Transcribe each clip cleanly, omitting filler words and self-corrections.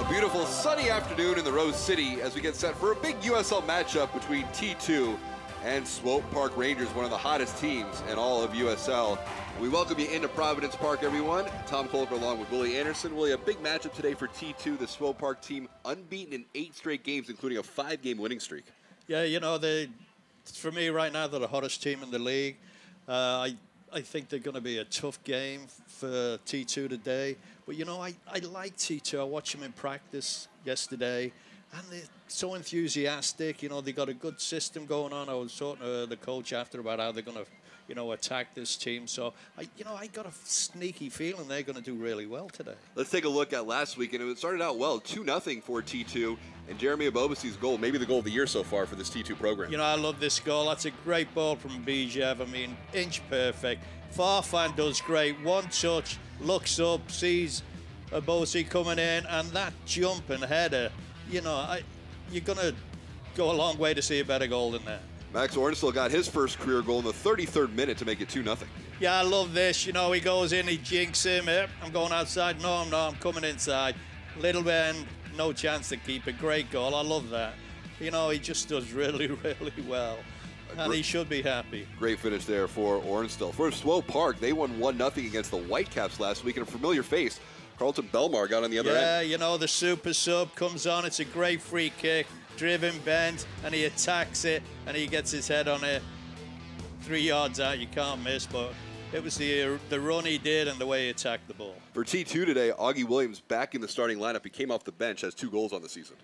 Beautiful sunny afternoon in the Rose City as we get set for a big USL matchup between T2 and Swope Park Rangers, one of the hottest teams in all of USL. We welcome you into Providence Park, everyone. Tom Colker along with Willie Anderson. Willie, a big matchup today for T2, the Swope Park team, unbeaten in 8 straight games, including a 5-game winning streak. Yeah, you know, for me right now, they're the hottest team in the league. I think they're going to be a tough game for T2 today. But, you know, I like T2. I watched them in practice yesterday, and they're so enthusiastic. You know, they got a good system going on. I was talking to the coach after about how they're going to, you know, attack this team. So, I got a sneaky feeling they're going to do really well today. Let's take a look at last week, and it started out well, 2-0 for T2, and Jeremy Abobasi's goal, maybe the goal of the year so far for this T2 program. You know, I love this goal. That's a great ball from Bijev. I mean, inch perfect. Farfan does great. One touch, looks up, sees Abobasi coming in, and that jump and header, you know, you're going to go a long way to see a better goal than that. Max Ornstein got his first career goal in the 33rd minute to make it 2-0. Yeah, I love this. You know, he goes in, he jinx him. I'm going outside. No, I'm coming inside. Little bend, no chance to keep it. Great goal. I love that. You know, he just does really, really well. And he should be happy. Great finish there for Ornstein. For Swope Park, they won 1-0 against the Whitecaps last week, and a familiar face, Carlton Belmar, got on the other end. Yeah, you know, the super sub comes on. It's a great free kick. Driven, bent, and he attacks it, and he gets his head on it 3 yards out. You can't miss, but it was the run he did and the way he attacked the ball. For T2 today, Augie Williams back in the starting lineup. He came off the bench, has 2 goals on the season.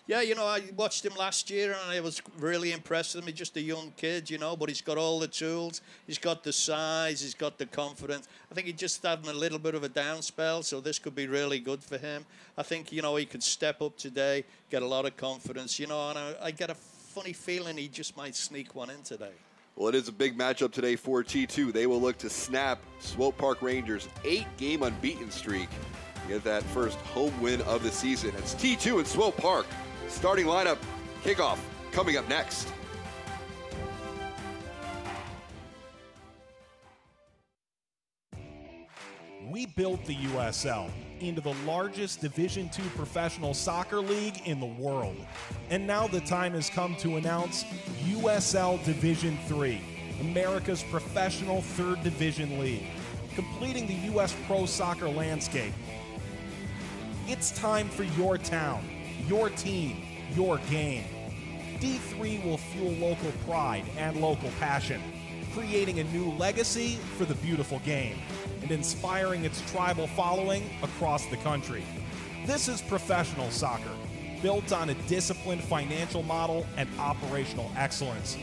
Yeah, you know, I watched him last year, and I was really impressed with him. He's just a young kid, you know, but he's got all the tools. He's got the size. He's got the confidence. I think he's just having a little bit of a down spell, so this could be really good for him. I think, you know, he could step up today, get a lot of confidence, you know, and I get a funny feeling he just might sneak one in today. Well, it is a big matchup today for T2. They will look to snap Swope Park Rangers' 8-game unbeaten streak. Get that first home win of the season. It's T2 and Swope Park. Starting lineup kickoff coming up next. We built the USL into the largest Division II professional soccer league in the world. And now the time has come to announce USL Division III, America's professional 3rd Division league, completing the U.S. pro soccer landscape. It's time for your town, your team, your game. D3 will fuel local pride and local passion, creating a new legacy for the beautiful game and inspiring its tribal following across the country. This is professional soccer, built on a disciplined financial model and operational excellence,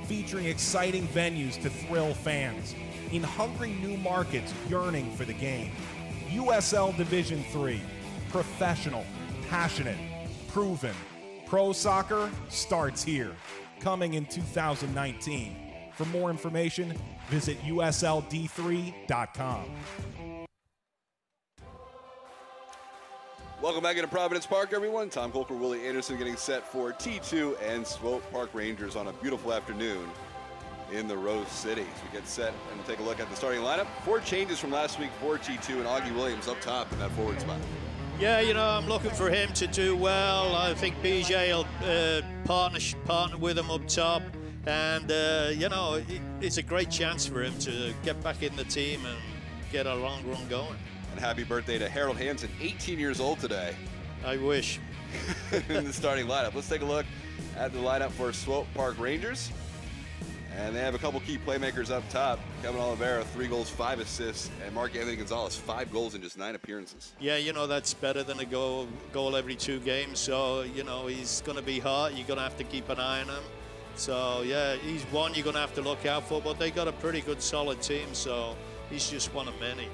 featuring exciting venues to thrill fans in hungry new markets yearning for the game. USL Division III, professional, passionate, proven. Pro soccer starts here, coming in 2019. For more information, visit USLD3.com. Welcome back into Providence Park, everyone. Tom Colker, Willie Anderson getting set for T2 and Swope Park Rangers on a beautiful afternoon in the Rose City. So we get set and take a look at the starting lineup. 4 changes from last week for T2, and Augie Williams up top in that forward spot. Yeah, you know, I'm looking for him to do well. I think BJ will partner with him up top. And, you know, it's a great chance for him to get back in the team and get a long run going. And happy birthday to Harold Hansen, 18 years old today. I wish. In the starting lineup. Let's take a look at the lineup for Swope Park Rangers. And they have a couple key playmakers up top. Kevin Oliveira, 3 goals, 5 assists. And Mark-Anthony Gonzalez, 5 goals in just 9 appearances. Yeah, you know, that's better than a goal every 2 games. So, you know, he's going to be hot. You're going to have to keep an eye on him. So, yeah, he's one you're going to have to look out for. But they got a pretty good, solid team. So he's just one of many.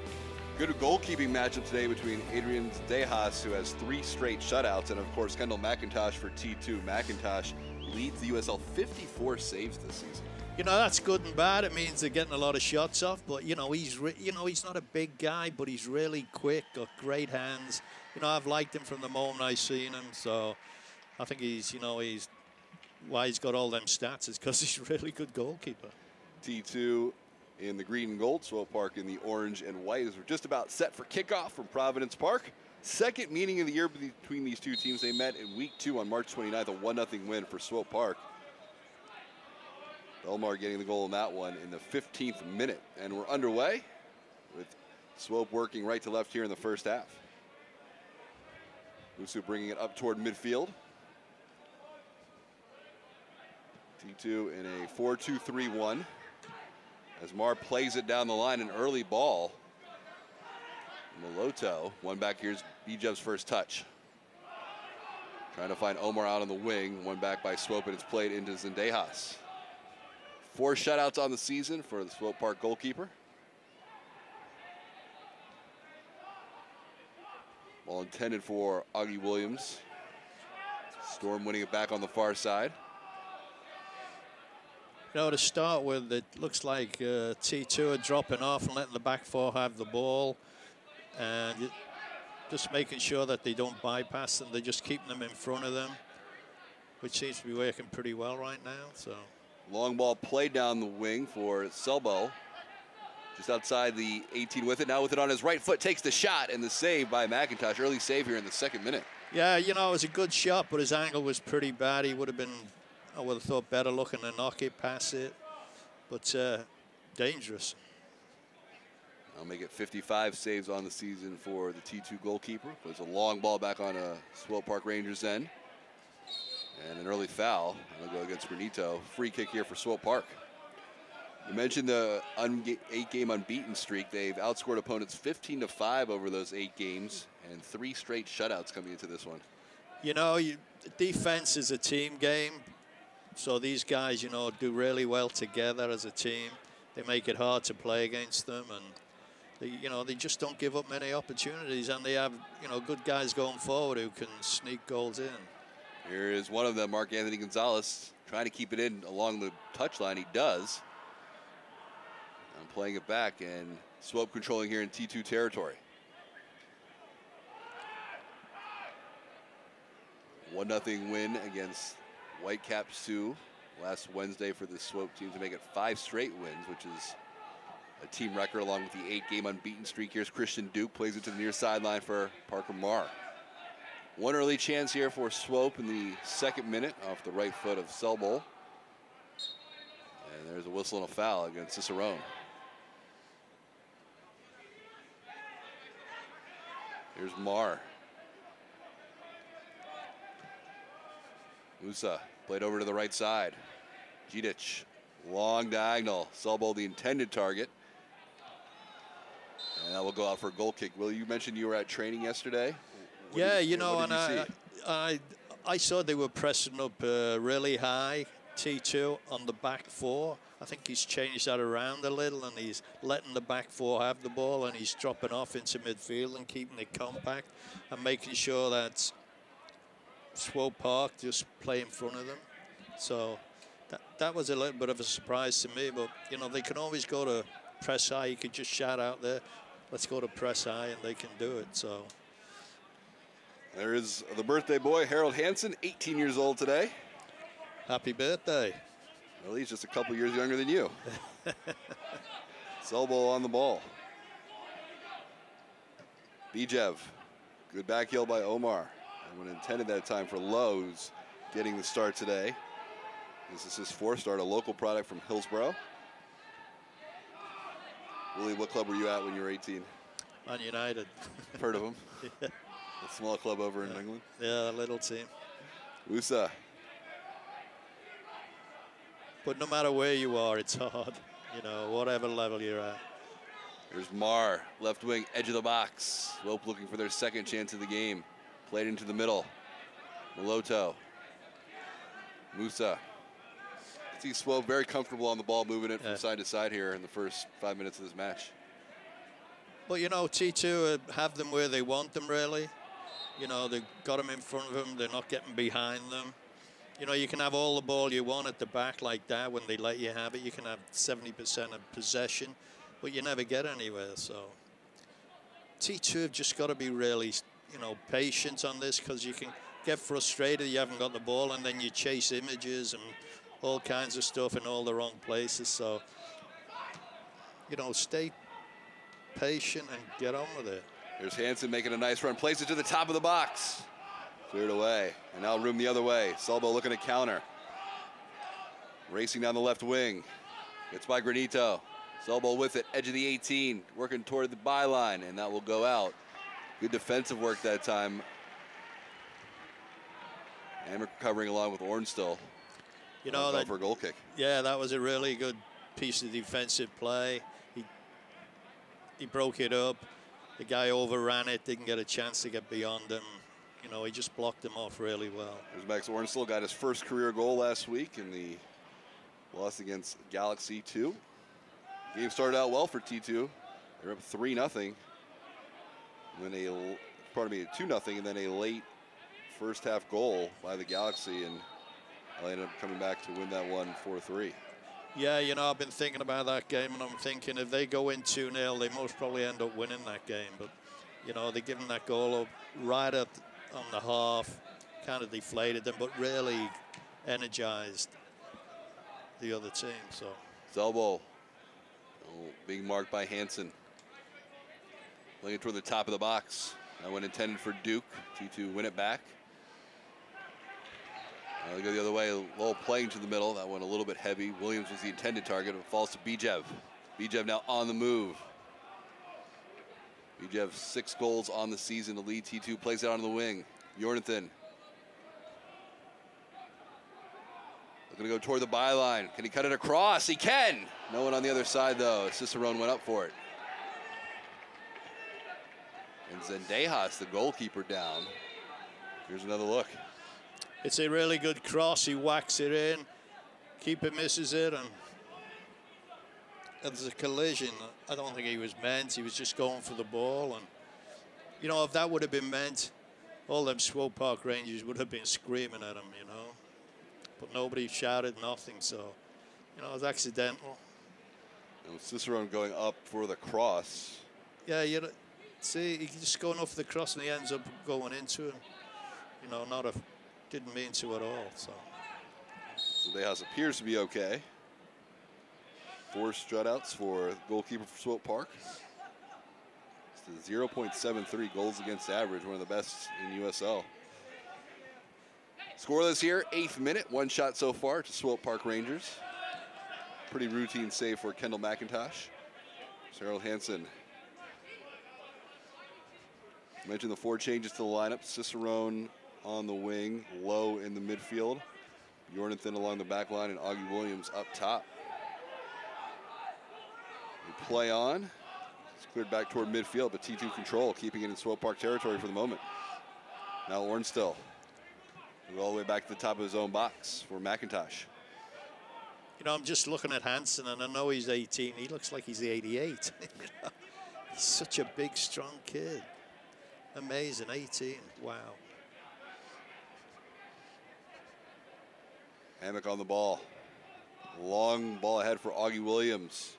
Good goalkeeping matchup today between Adrian Dejas, who has 3 straight shutouts, and, of course, Kendall McIntosh for T2. McIntosh leads the USL 54 saves this season. You know, that's good and bad. It means they're getting a lot of shots off. But, you know, he's not a big guy, but he's really quick, got great hands. You know, I've liked him from the moment I've seen him. So I think why he's got all them stats is because he's a really good goalkeeper. T2 in the green and gold, Swope Park in the orange and white, as we're just about set for kickoff from Providence Park. Second meeting of the year between these two teams. They met in week 2 on March 29th, a 1-0 win for Swope Park. Belmar getting the goal in that one in the 15th minute. And we're underway with Swope working right to left here in the first half. Usu bringing it up toward midfield. T2 in a 4-2-3-1. As Mar plays it down the line, an early ball. Moloto, one back, here's Bijev's first touch. Trying to find Omar out on the wing, one back by Swope, and it's played into Zendejas. 4 shutouts on the season for the Swope Park goalkeeper. Ball intended for Augie Williams. Storm winning it back on the far side. You know, to start with, it looks like T2 are dropping off and letting the back 4 have the ball. And just making sure that they don't bypass them. They're just keeping them in front of them, which seems to be working pretty well right now. So long ball played down the wing for Selbo. Just outside the 18 with it. Now with it on his right foot, takes the shot, and the save by McIntosh. Early save here in the 2nd minute. Yeah, you know, it was a good shot, but his angle was pretty bad. He would have been, I would have thought, better looking to knock it, pass it. But dangerous. I'll make it 55 saves on the season for the T2 goalkeeper. There's a long ball back on a Swope Park Rangers end. And an early foul. It'll go against Granito. Free kick here for Swope Park. You mentioned the 8-game unbeaten streak. They've outscored opponents 15-5 over those 8 games, and 3 straight shutouts coming into this one. You know, defense is a team game. So these guys, you know, do really well together as a team. They make it hard to play against them, and they just don't give up many opportunities, and they have, you know, good guys going forward who can sneak goals in. Here is one of them, Mark Anthony Gonzalez, trying to keep it in along the touchline. He does. I'm playing it back, and Swope controlling here in T2 territory. 1-0 win against Whitecap Sioux last Wednesday for the Swope team to make it 5 straight wins, which is a team record along with the 8-game unbeaten streak. Here's Christian Duke, plays it to the near sideline for Parker Marr. One early chance here for Swope in the 2nd minute off the right foot of Selbol. And there's a whistle and a foul against Cicerone. Here's Marr. Musa played over to the right side. Gidic, long diagonal. Selbol the intended target. And that will go out for a goal kick. Will, you mentioned you were at training yesterday. Yeah, you know, and I saw they were pressing up really high, T2, on the back 4. I think he's changed that around a little, and he's letting the back 4 have the ball, and he's dropping off into midfield and keeping it compact and making sure that Swope Park just play in front of them. So that was a little bit of a surprise to me, but, you know, they can always go to press high. You could just shout out there, let's go to press high, and they can do it. So there is the birthday boy, Harold Hansen, 18 years old today. Happy birthday. Well, he's just a couple years younger than you. Selbol on the ball. Bijev, good back heel by Omar. And when intended that time for Lowe's, getting the start today. This is his 4th start, a local product from Hillsborough. Willie, what club were you at when you were 18? Man United. Heard of them? Yeah. A small club over in England. Yeah, a little team. Usa. But no matter where you are, it's hard. You know, whatever level you're at. Here's Marr, left wing, edge of the box. Swope looking for their 2nd chance of the game. Played into the middle. Moloto. Musa. See Swope very comfortable on the ball, moving it from side to side here in the first 5 minutes of this match. But, you know, T2 have them where they want them, really. You know, they've got them in front of them. They're not getting behind them. You know, you can have all the ball you want at the back like that when they let you have it. You can have 70% of possession, but you never get anywhere. So T2 have just got to be really, you know, patient on this, because you can get frustrated. You haven't got the ball, and then you chase images and all kinds of stuff in all the wrong places. So, you know, stay patient and get on with it. There's Hansen making a nice run, plays it to the top of the box. Cleared away, and now room the other way. Selbo looking to counter. Racing down the left wing. Gets by Granito. Selbo with it, edge of the 18, working toward the byline, and that will go out. Good defensive work that time. And recovering along with Ornstill. You know, that, for a goal kick. Yeah, that was a really good piece of defensive play. He broke it up. The guy overran it, didn't get a chance to get beyond him. You know, he just blocked him off really well. There's Max Ornstill, got his first career goal last week in the loss against Galaxy 2. Game started out well for T2. They're up 3-0. And then 2-0, and then a late first half goal by the Galaxy, and they ended up coming back to win that one 4-3. Yeah, you know, I've been thinking about that game, and I'm thinking if they go in 2-0, they most probably end up winning that game. But, you know, they give them that goal up right up on the half, kind of deflated them, but really energized the other team. So Selbo, being marked by Hansen. Playing it toward the top of the box. That one intended for Duke. T2 win it back. They go the other way. Lowell playing to the middle. That one a little bit heavy. Williams was the intended target. It falls to Bijev. Bijev now on the move. Bijev 6 goals on the season to lead T2. Plays it on the wing. Jornathan. Looking to go toward the byline. Can he cut it across? He can. No one on the other side, though. Cicerone went up for it. And Zendejas, the goalkeeper, down. Here's another look. it's a really good cross. He whacks it in. Keeper misses it, and there's a collision. I don't think he was meant. He was just going for the ball. And, you know, if that would have been meant, all them Swope Park Rangers would have been screaming at him, you know. But nobody shouted, nothing. So, you know, it was accidental. And Cicerone going up for the cross. Yeah, you know, see, he's just going off the cross and he ends up going into him. You know, didn't mean to at all. So Zendejas appears to be okay. 4 shutouts for goalkeeper for Swope Park. It's a 0.73 goals against average, one of the best in USL. Scoreless here, 8th minute, 1 shot so far to Swope Park Rangers. Pretty routine save for Kendall McIntosh. Harold Hansen. Mentioned the 4 changes to the lineup. Cicerone on the wing, Low in the midfield. Jornathan along the back line, and Augie Williams up top. They play on. It's cleared back toward midfield, but T2 control, keeping it in Swope Park territory for the moment. Now Ornstill. All the way back to the top of his own box for McIntosh. you know, I'm just looking at Hansen, and I know he's 18. He looks like he's 88. You know? He's such a big, strong kid. Amazing, 18. Wow. Hammock on the ball. Long ball ahead for Augie Williams.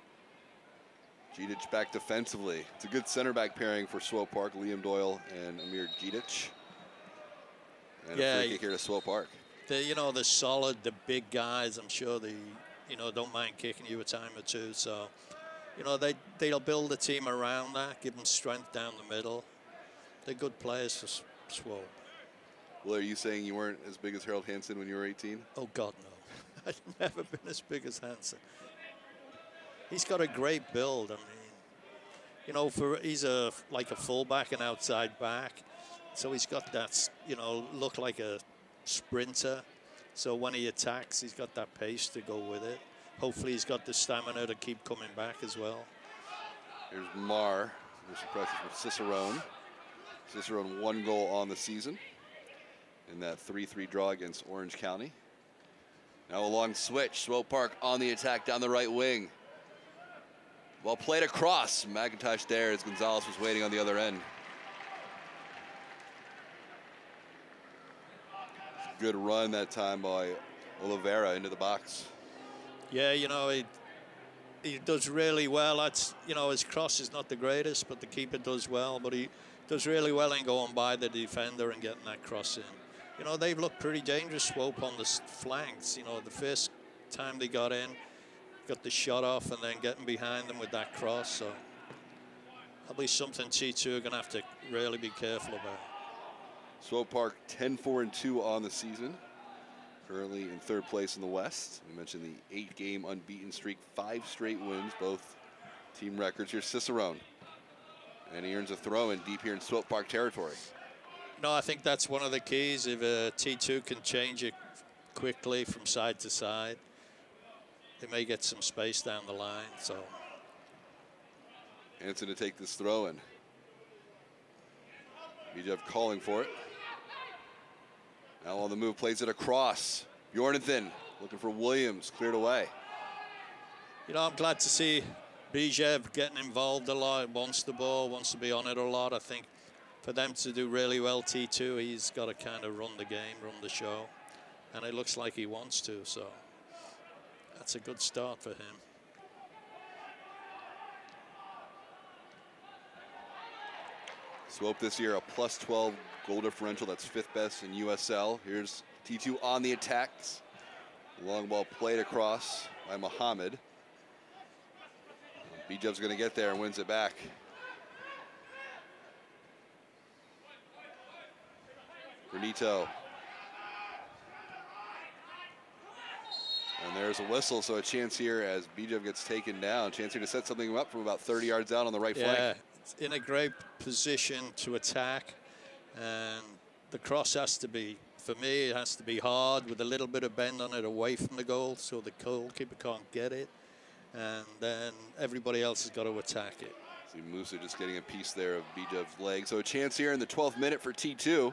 Gidic back defensively. It's a good center back pairing for Swope Park. Liam Doyle and Amir Gidic. And a free kick here to Swope Park. You know, they're solid, the big guys. I'm sure they, you know, don't mind kicking you a time or two. So, you know, they'll build a team around that, give them strength down the middle. They're good players for Swope. Well, are you saying you weren't as big as Harold Hansen when you were 18? Oh, God, no. I've never been as big as Hansen. He's got a great build. I mean, you know, he's like a fullback and outside back. So he's got that, you know, look like a sprinter. So when he attacks, he's got that pace to go with it. Hopefully he's got the stamina to keep coming back as well. Here's Marr. There's some pressure from Cicerone. Cicerone 1 goal on the season in that 3-3 draw against Orange County. Now a long switch. Swope Park on the attack down the right wing. Well played across. McIntosh there as Gonzalez was waiting on the other end. Good run that time by Oliveira into the box. Yeah, you know, he does really well. That's, you know, his cross is not the greatest, but the keeper does well. But he does really well in going by the defender and getting that cross in. You know, they've looked pretty dangerous, Swope, on the flanks. You know, the first time they got in, got the shot off and then getting behind them with that cross. So That'll be something T2 are going to have to really be careful about. Swope Park 10-4-2 on the season. Currently in third place in the West. We mentioned the 8-game unbeaten streak, 5 straight wins, both team records. Here's Cicerone. And he earns a throw in deep here in Swope Park territory. No, I think that's one of the keys. If T2 can change it quickly from side to side, they may get some space down the line. So Anson to take this throw in. Bijev calling for it. Now on the move, plays it across. Bjornathan looking for Williams, cleared away. You know, I'm glad to see Bijev getting involved a lot, wants the ball, wants to be on it a lot. I think for them to do really well, T2, he's got to kind of run the game, run the show. And it looks like he wants to, so that's a good start for him. Swope this year, a +12 goal differential. That's 5th best in USL. Here's T2 on the attacks. Long ball played across by Mohammed. Bijev's going to get there and wins it back. Granito. And there's a whistle, so a chance here as Bijev gets taken down. Chance here to set something up from about 30 yards out on the right flank. In a great position to attack, and the cross has to be, for me, it has to be hard with a little bit of bend on it away from the goal so the goalkeeper can't get it, and then everybody else has got to attack it. See Musa just getting a piece there of Bijev's leg. So a chance here in the 12th minute for T2.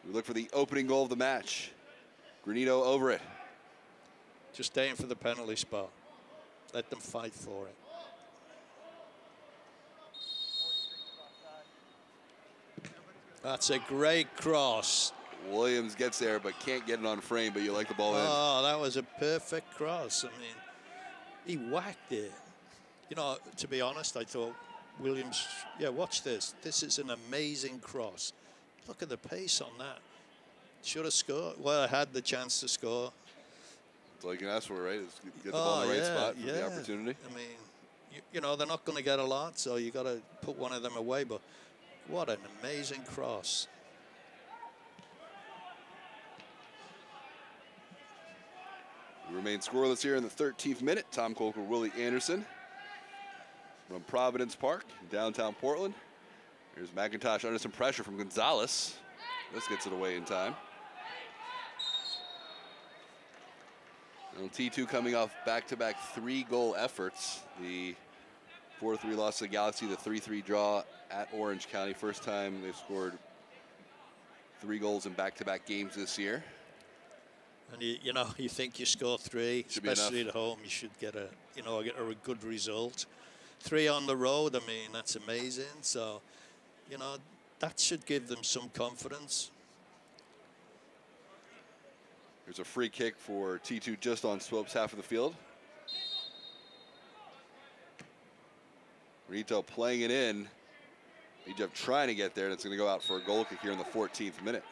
We look for the opening goal of the match. Granito over it. Just staying for the penalty spot. Let them fight for it. That's a great cross. Williams gets there but can't get it on frame, but you like the ball in. Oh, that was a perfect cross. I mean, he whacked it. You know, to be honest, I thought Williams, yeah, watch this. This is an amazing cross. Look at the pace on that. Should have scored. Well, I had the chance to score. That's all you can ask for, right? Is get the ball in the right spot for the opportunity. I mean, you know, they're not going to get a lot, so you got to put one of them away, but what an amazing cross. We remain scoreless here in the 13th minute. Tom Kolker, Willie Anderson from Providence Park, downtown Portland. Here's McIntosh under some pressure from Gonzalez. This gets it away in time. And T2 coming off back-to-back 3-goal efforts. The 4-3 loss to the Galaxy, the 3-3 draw at Orange County. First time they've scored 3 goals in back-to-back games this year. And you know, you think you score 3, especially at home, you should get a good result. 3 on the road, I mean, that's amazing. So, you know, that should give them some confidence. There's a free kick for T2 just on Swope's half of the field. Rito playing it in. Bijev trying to get there, and it's going to go out for a goal kick here in the 14th minute.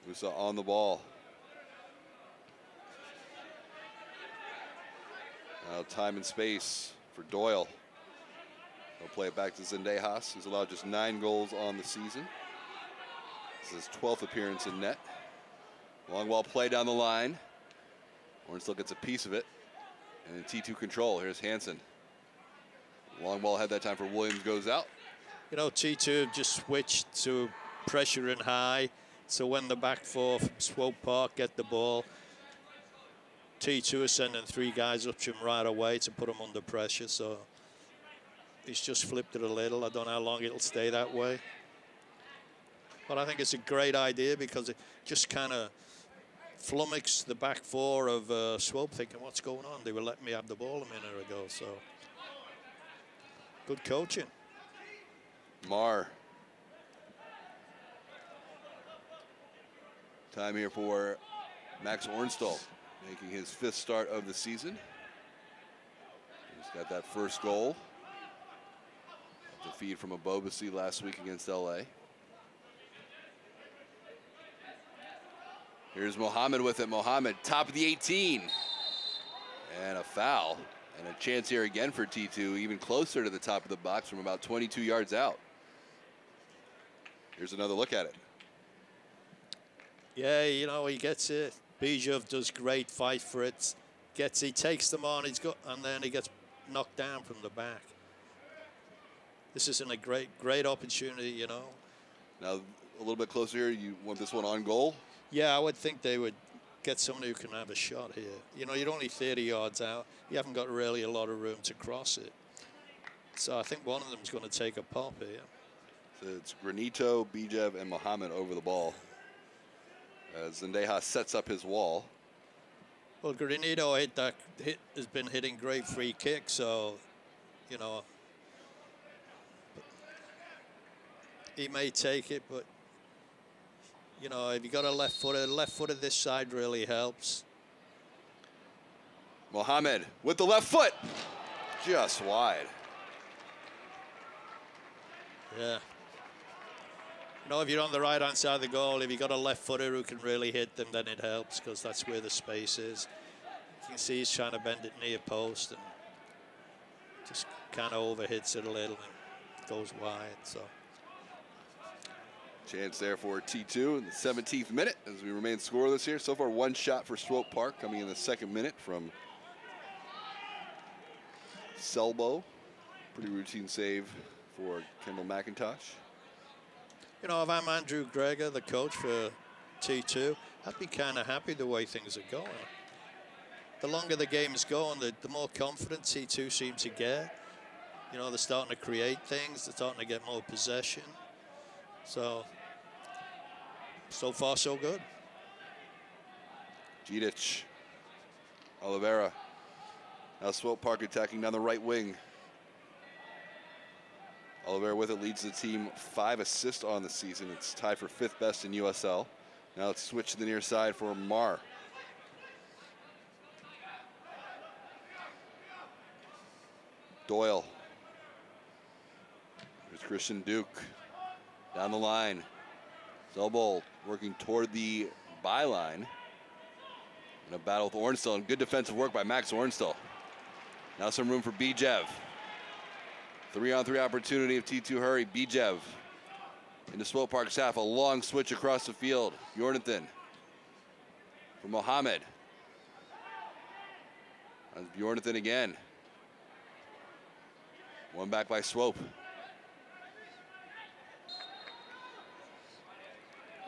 Musa on the ball. Now time and space for Doyle. They'll play it back to Zendejas, who's allowed just 9 goals on the season. This is his 12th appearance in net. Long ball play down the line. Orange still gets a piece of it. And in T2 control, here's Hansen. Long ball ahead that time for Williams, goes out. You know, T2 just switched to pressure and high. So when the back 4 from Swope Park get the ball, T2 is sending 3 guys up to him right away to put him under pressure. So he's just flipped it a little. I don't know how long it'll stay that way. But I think it's a great idea because it just kind of flummoxed the back 4 of Swope, thinking, what's going on? They were letting me have the ball a minute ago. So good coaching. Marr. Time here for Max Ornstall, making his 5th start of the season. He's got that first goal. The feed from Abobasi last week against LA. Here's Mohammed with it. Mohammed, top of the 18. And a foul. And a chance here again for T2, even closer to the top of the box from about 22 yards out. Here's another look at it. Yeah, you know, he gets it. Bijov does great, fight for it. He takes them on, and then he gets knocked down from the back. This isn't a great opportunity, you know. Now, a little bit closer here, you want this one on goal? Yeah, I would think they would get someone who can have a shot here. You know, you're only 30 yards out. You haven't got really a lot of room to cross it. So I think one of them is going to take a pop here. So it's Granito, Bijov, and Mohammed over the ball as Zendeja sets up his wall. Well, Granito has been hitting great free kicks, so, you know, he may take it, but, you know, if you got a left footer this side really helps. Mohammed with the left foot, just wide. Yeah. You know, if you're on the right-hand side of the goal, if you got a left footer who can really hit them, then it helps because that's where the space is. You can see he's trying to bend it near post and just kind of overhits it a little and goes wide. So chance there for T2 in the 17th minute as we remain scoreless here. So far, one shot for Swope Park coming in the 2nd minute from Selbo. Pretty routine save for Kendall McIntosh. You know, if I'm Andrew Greger, the coach for T2, I'd be kind of happy the way things are going. The longer the game is going, the more confident T2 seem to get. You know, they're starting to create things. They're starting to get more possession. So far, so good. Gidic, Oliveira. Now Swope Park attacking down the right wing. Oliveira with it leads the team 5 assists on the season. It's tied for 5th best in USL. Now let's switch to the near side for Mar. Doyle. There's Christian Duke. Down the line. Zelbold working toward the byline. In a battle with Ornstall. And good defensive work by Max Ornstall. Now some room for Bijov. 3-on-3 opportunity of T2 hurry. Bijov into Swope Park's half. A long switch across the field. Bjornathan for Mohammed. That's Bjornathan again. One back by Swope.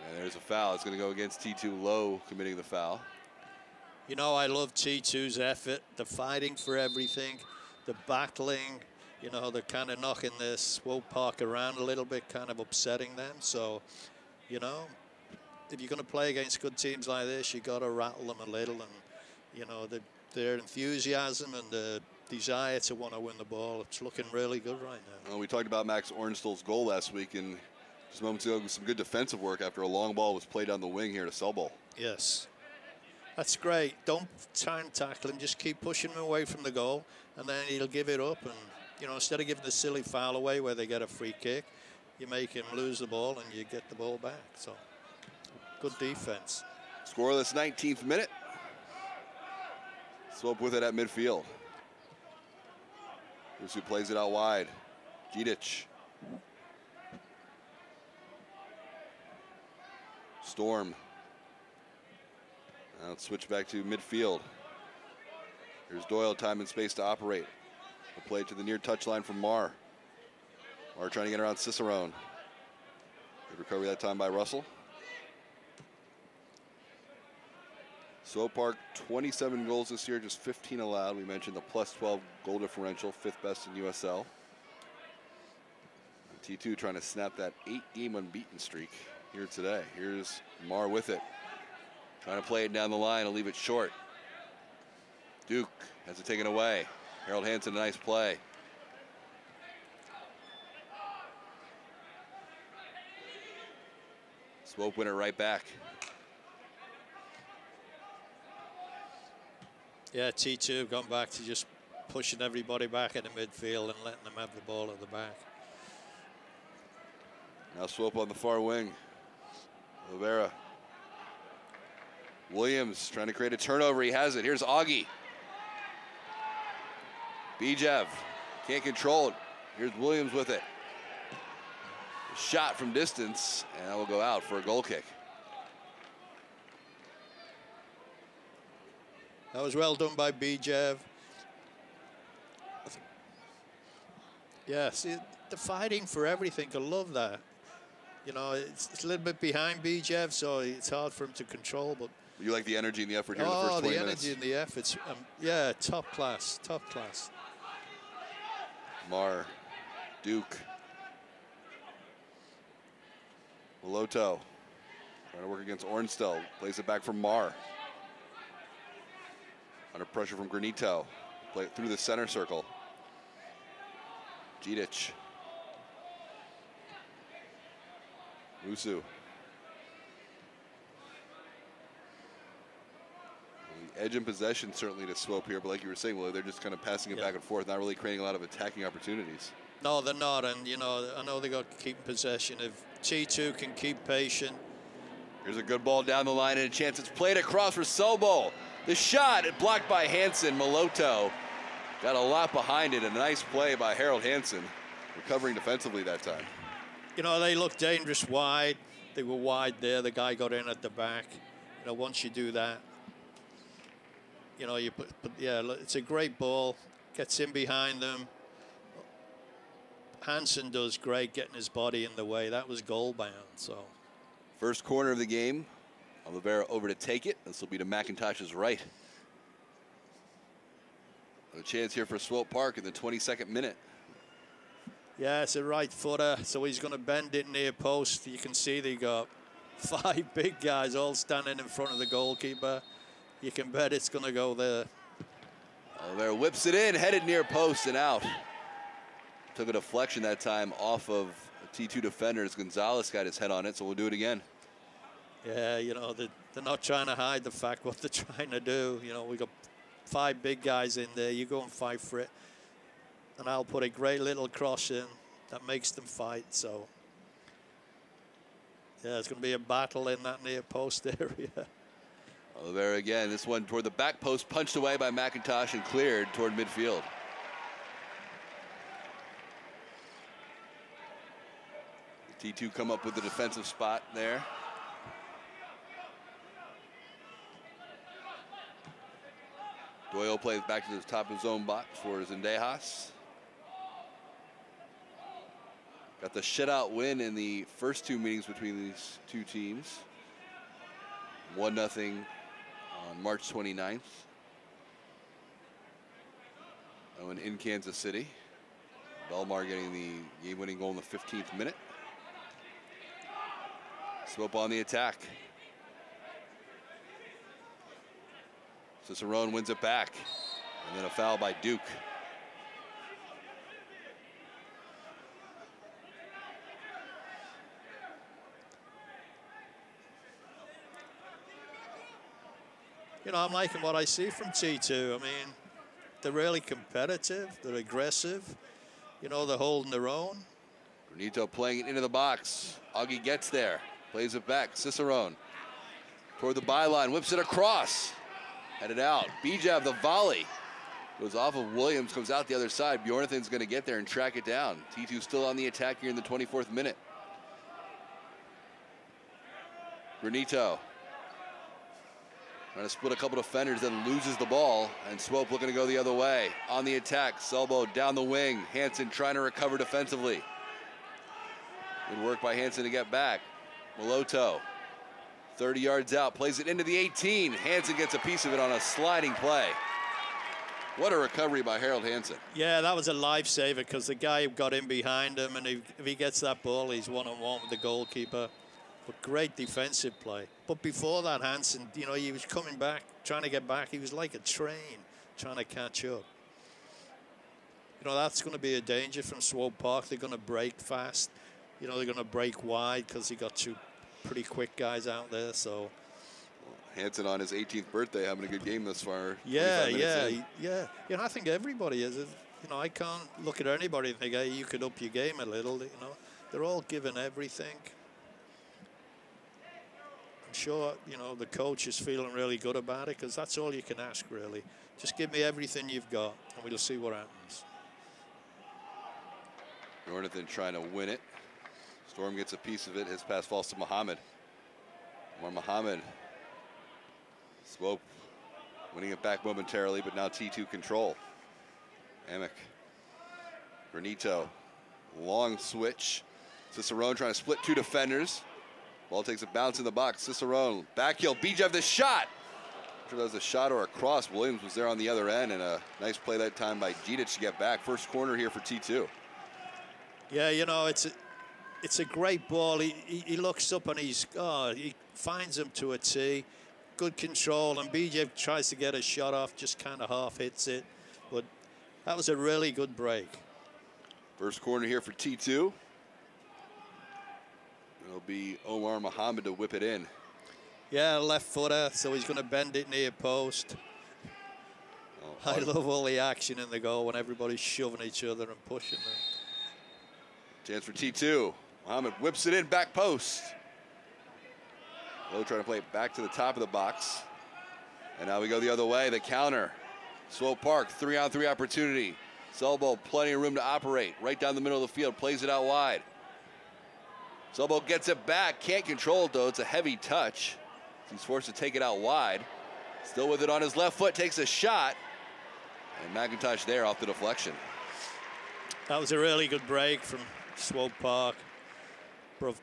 And there's a foul. It's going to go against T2 Low committing the foul. You know, I love T2's effort. The fighting for everything. The battling. You know, they're kind of knocking this Swope Park around a little bit, kind of upsetting them. So, you know, if you're going to play against good teams like this, you got to rattle them a little. And, you know, their enthusiasm and the desire to want to win the ball, it's looking really good right now. Well, we talked about Max Ornstall's goal last week, and just moments ago, some good defensive work after a long ball was played down the wing here to Selbol. Yes. That's great. Don't try and tackle him. Just keep pushing him away from the goal, and then he'll give it up. And, you know, instead of giving the silly foul away where they get a free kick, you make him lose the ball and you get the ball back. So, good defense. Scoreless 19th minute. Swope with it at midfield. Here's who plays it out wide. Gidic. Storm. Now let's switch back to midfield. Here's Doyle, time and space to operate. The play to the near touchline from Mar. Mar trying to get around Cicerone. Good recovery that time by Russell. Swope Park, 27 goals this year, just 15 allowed. We mentioned the +12 goal differential, 5th best in USL. And T2 trying to snap that 8-game unbeaten streak here today. Here's Mar with it. Trying to play it down the line and leave it short. Duke has it taken away. Harold Hansen, a nice play. Swope win it right back. Yeah, T2 gone back to just pushing everybody back in the midfield and letting them have the ball at the back. Now Swope on the far wing. Oliveira. Williams trying to create a turnover. He has it. Here's Augie. Bijev can't control it. Here's Williams with it. A shot from distance, and that will go out for a goal kick. That was well done by Bijev. Yeah, see, the fighting for everything. I love that. You know, it's a little bit behind Bijev, so it's hard for him to control. But you like the energy and the effort here in the first 20 minutes? Oh, the energy and the efforts. Yeah, top class, top class. Marr, Duke. Moloto trying to work against Ornstell. Plays it back from Marr. Under pressure from Granito. Play it through the center circle. Gidic. Musu. The edge in possession certainly to Swope here, but like you were saying, Willie, they're just kind of passing it back and forth, not really creating a lot of attacking opportunities. No, they're not, and you know, I know they got to keep possession. If T2 can keep patient. Here's a good ball down the line and a chance. It's played across for Sobol. The shot, it blocked by Hansen. Moloto got a lot behind it. A nice play by Harold Hansen, recovering defensively that time. You know, they looked dangerous wide. They were wide there. The guy got in at the back. You know, once you do that, you know, you put yeah, it's a great ball. Gets in behind them. Hansen does great getting his body in the way. That was goal bound. So, first corner of the game. Oliveira over to take it. This will be to McIntosh's right. A chance here for Swope Park in the 22nd minute. Yeah, it's a right footer, so he's going to bend it near post. You can see they got 5 big guys all standing in front of the goalkeeper. You can bet it's going to go there. Oliveira whips it in, headed near post and out. Took a deflection that time off of T2 defenders. Gonzalez got his head on it, so we'll do it again. Yeah, you know, they're not trying to hide the fact what they're trying to do. You know, we got 5 big guys in there. You go and fight for it. And I'll put a great little cross in that makes them fight. So, yeah, it's going to be a battle in that near post area. Oliveira again. This one toward the back post, punched away by McIntosh and cleared toward midfield. T2 come up with the defensive spot there. Doyle plays back to the top of his own box for Zendejas. Got the shutout win in the first 2 meetings between these 2 teams. 1-0 on March 29th. That one in Kansas City. Belmar getting the game-winning goal in the 15th minute. Swope on the attack. Cicerone wins it back. And then a foul by Duke. You know, I'm liking what I see from T2. I mean, they're really competitive. They're aggressive. You know, they're holding their own. Granito playing it into the box. Augie gets there. Plays it back. Cicerone toward the byline. Whips it across. Headed out. Bijev, the volley. Goes off of Williams. Comes out the other side. Bjornathan's going to get there and track it down. T2 still on the attack here in the 24th minute. Granito trying to split a couple defenders, then loses the ball. And Swope looking to go the other way. On the attack. Selbo down the wing. Hansen trying to recover defensively. Good work by Hansen to get back. Moloto, 30 yards out, plays it into the 18. Hansen gets a piece of it on a sliding play. What a recovery by Harold Hansen. Yeah, that was a lifesaver because the guy got in behind him, and if he gets that ball, he's one-on-one with the goalkeeper. But great defensive play. But before that, Hansen, you know, he was coming back, trying to get back. He was like a train trying to catch up. You know, that's going to be a danger from Swope Park. They're going to break fast. You know, they're going to break wide because he got 2 pretty quick guys out there. So Hansen on his 18th birthday having a good game thus far. Yeah. You know, I think everybody is. You know, I can't look at anybody and think, hey, you could up your game a little. You know, they're all giving everything. I'm sure, you know, the coach is feeling really good about it, because that's all you can ask, really. Just give me everything you've got, and we'll see what happens. Jonathan trying to win it. Storm gets a piece of it. His pass falls to Muhammad. Muhammad. Swope winning it back momentarily, but now T2 control. Amick. Granito. Long switch. Cicerone trying to split two defenders. Ball takes a bounce in the box. Cicerone. Back heel. Bijev the shot. I'm sure that was a shot or a cross. Williams was there on the other end, and a nice play that time by Jidic to get back. First corner here for T2. Yeah, you know, it's a great ball. He looks up and he finds him to a tee. Good control, and Bijev tries to get a shot off, just kind of half hits it. But that was a really good break. First corner here for T2. It'll be Omar Muhammad to whip it in. Yeah, left footer, so he's going to bend it near post. Oh, I love all the action in the goal when everybody's shoving each other and pushing them. Chance for T2. Muhammad whips it in, back post. Lowe trying to play it back to the top of the box. And now we go the other way, the counter. Swope Park, 3-on-3 opportunity. Selbo, plenty of room to operate. Right down the middle of the field, plays it out wide. Selbo gets it back, can't control it though, it's a heavy touch. He's forced to take it out wide. Still with it on his left foot, takes a shot. And McIntosh there off the deflection. That was a really good break from Swope Park.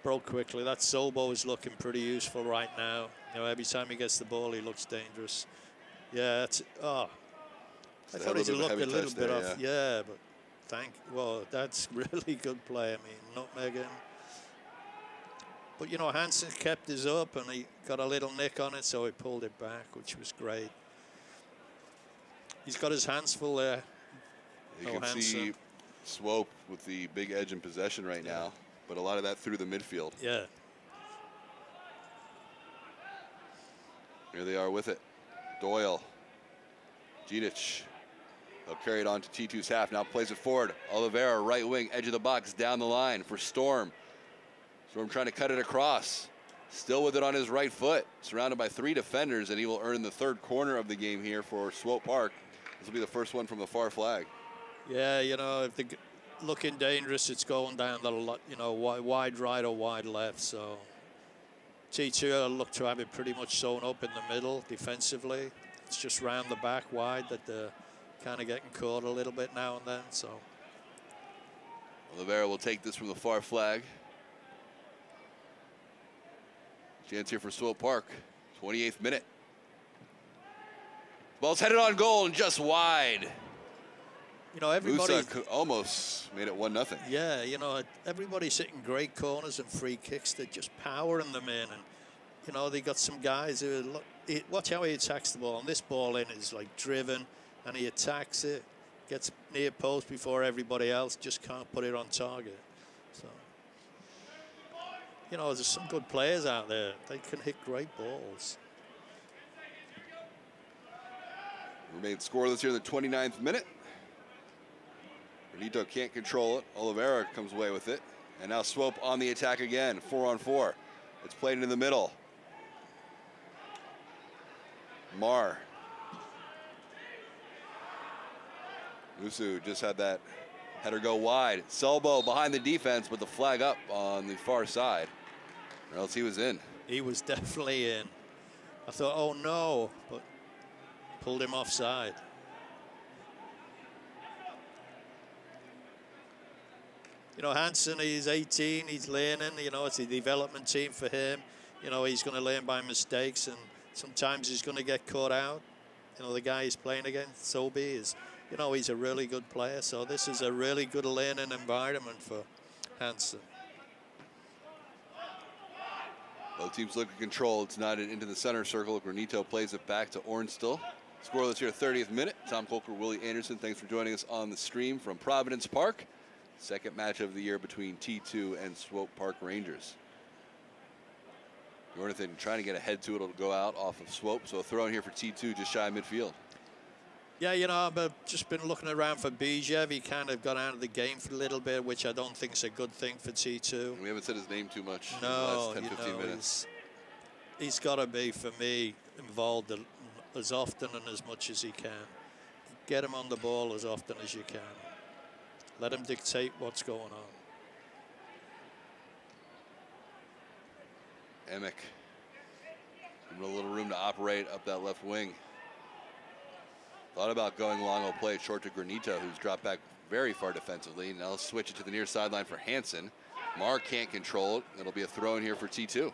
Broke quickly. That Solbo is looking pretty useful right now. You know, every time he gets the ball, he looks dangerous. Yeah, that's I thought he looked a little bit off. Yeah, but well, that's really good play. I mean, nutmeg him. But you know, Hansen kept his up, and he got a little nick on it, so he pulled it back, which was great. He's got his hands full there. You can see Swope with the big edge in possession right now, but a lot of that through the midfield. Yeah. Here they are with it. Doyle. Jidic. They'll carry it on to T2's half. Now plays it forward. Oliveira, right wing, edge of the box, down the line for Storm. Storm trying to cut it across. Still with it on his right foot. Surrounded by 3 defenders, and he will earn the 3rd corner of the game here for Swope Park. This will be the first one from the far flag. Yeah, you know, if they're looking dangerous, it's going down the, you know, wide right or wide left. So T2 look to have it pretty much sewn up in the middle defensively. It's just round the back wide that they're kind of getting caught a little bit now and then. So Oliveira will take this from the far flag. Chance here for Swope Park. 28th minute. Ball's headed on goal and just wide. You know, everybody Musa almost made it 1-0. Yeah, you know, everybody's hitting great corners and free kicks. They're just powering them in, and you know, they got some guys who watch how he attacks the ball. And this ball in is like driven, and he attacks it, gets near post before everybody else, just can't put it on target. So, you know, there's some good players out there. They can hit great balls. Remain scoreless here in the 29th minute. Benito can't control it. Oliveira comes away with it. And now Swope on the attack again, 4-on-4. It's played into the middle. Marr. Musu just had that header go wide. Selbo behind the defense, but the flag up on the far side. Or else he was in. He was definitely in. I thought, oh no, but pulled him offside. You know, Hansen, he's 18, he's learning. You know, it's a development team for him. You know, he's going to learn by mistakes, and sometimes he's going to get caught out. You know, the guy he's playing against, Sobi, is, you know, he's a really good player. So this is a really good learning environment for Hansen. Both teams look at control. It's not into the center circle. Granito plays it back to Ornstill. Scoreless here, 30th minute. Tom Colker, Willie Anderson, thanks for joining us on the stream from Providence Park. Second match of the year between T2 and Swope Park Rangers. Jonathan trying to get ahead to it. It'll go out off of Swope. So a throw in here for T2 just shy of midfield. Yeah, you know, I've just been looking around for Bijev. He kind of got out of the game for a little bit, which I don't think is a good thing for T2. And we haven't said his name too much no, in the last 10, 15 minutes. he's got to be, for me, involved as often and as much as he can. Get him on the ball as often as you can. Let him dictate what's going on. Emick, a little room to operate up that left wing. Thought about going long, will play it short to Granito, who's dropped back very far defensively. Now let's switch it to the near sideline for Hansen. Marr can't control it. It'll be a throw in here for T2. You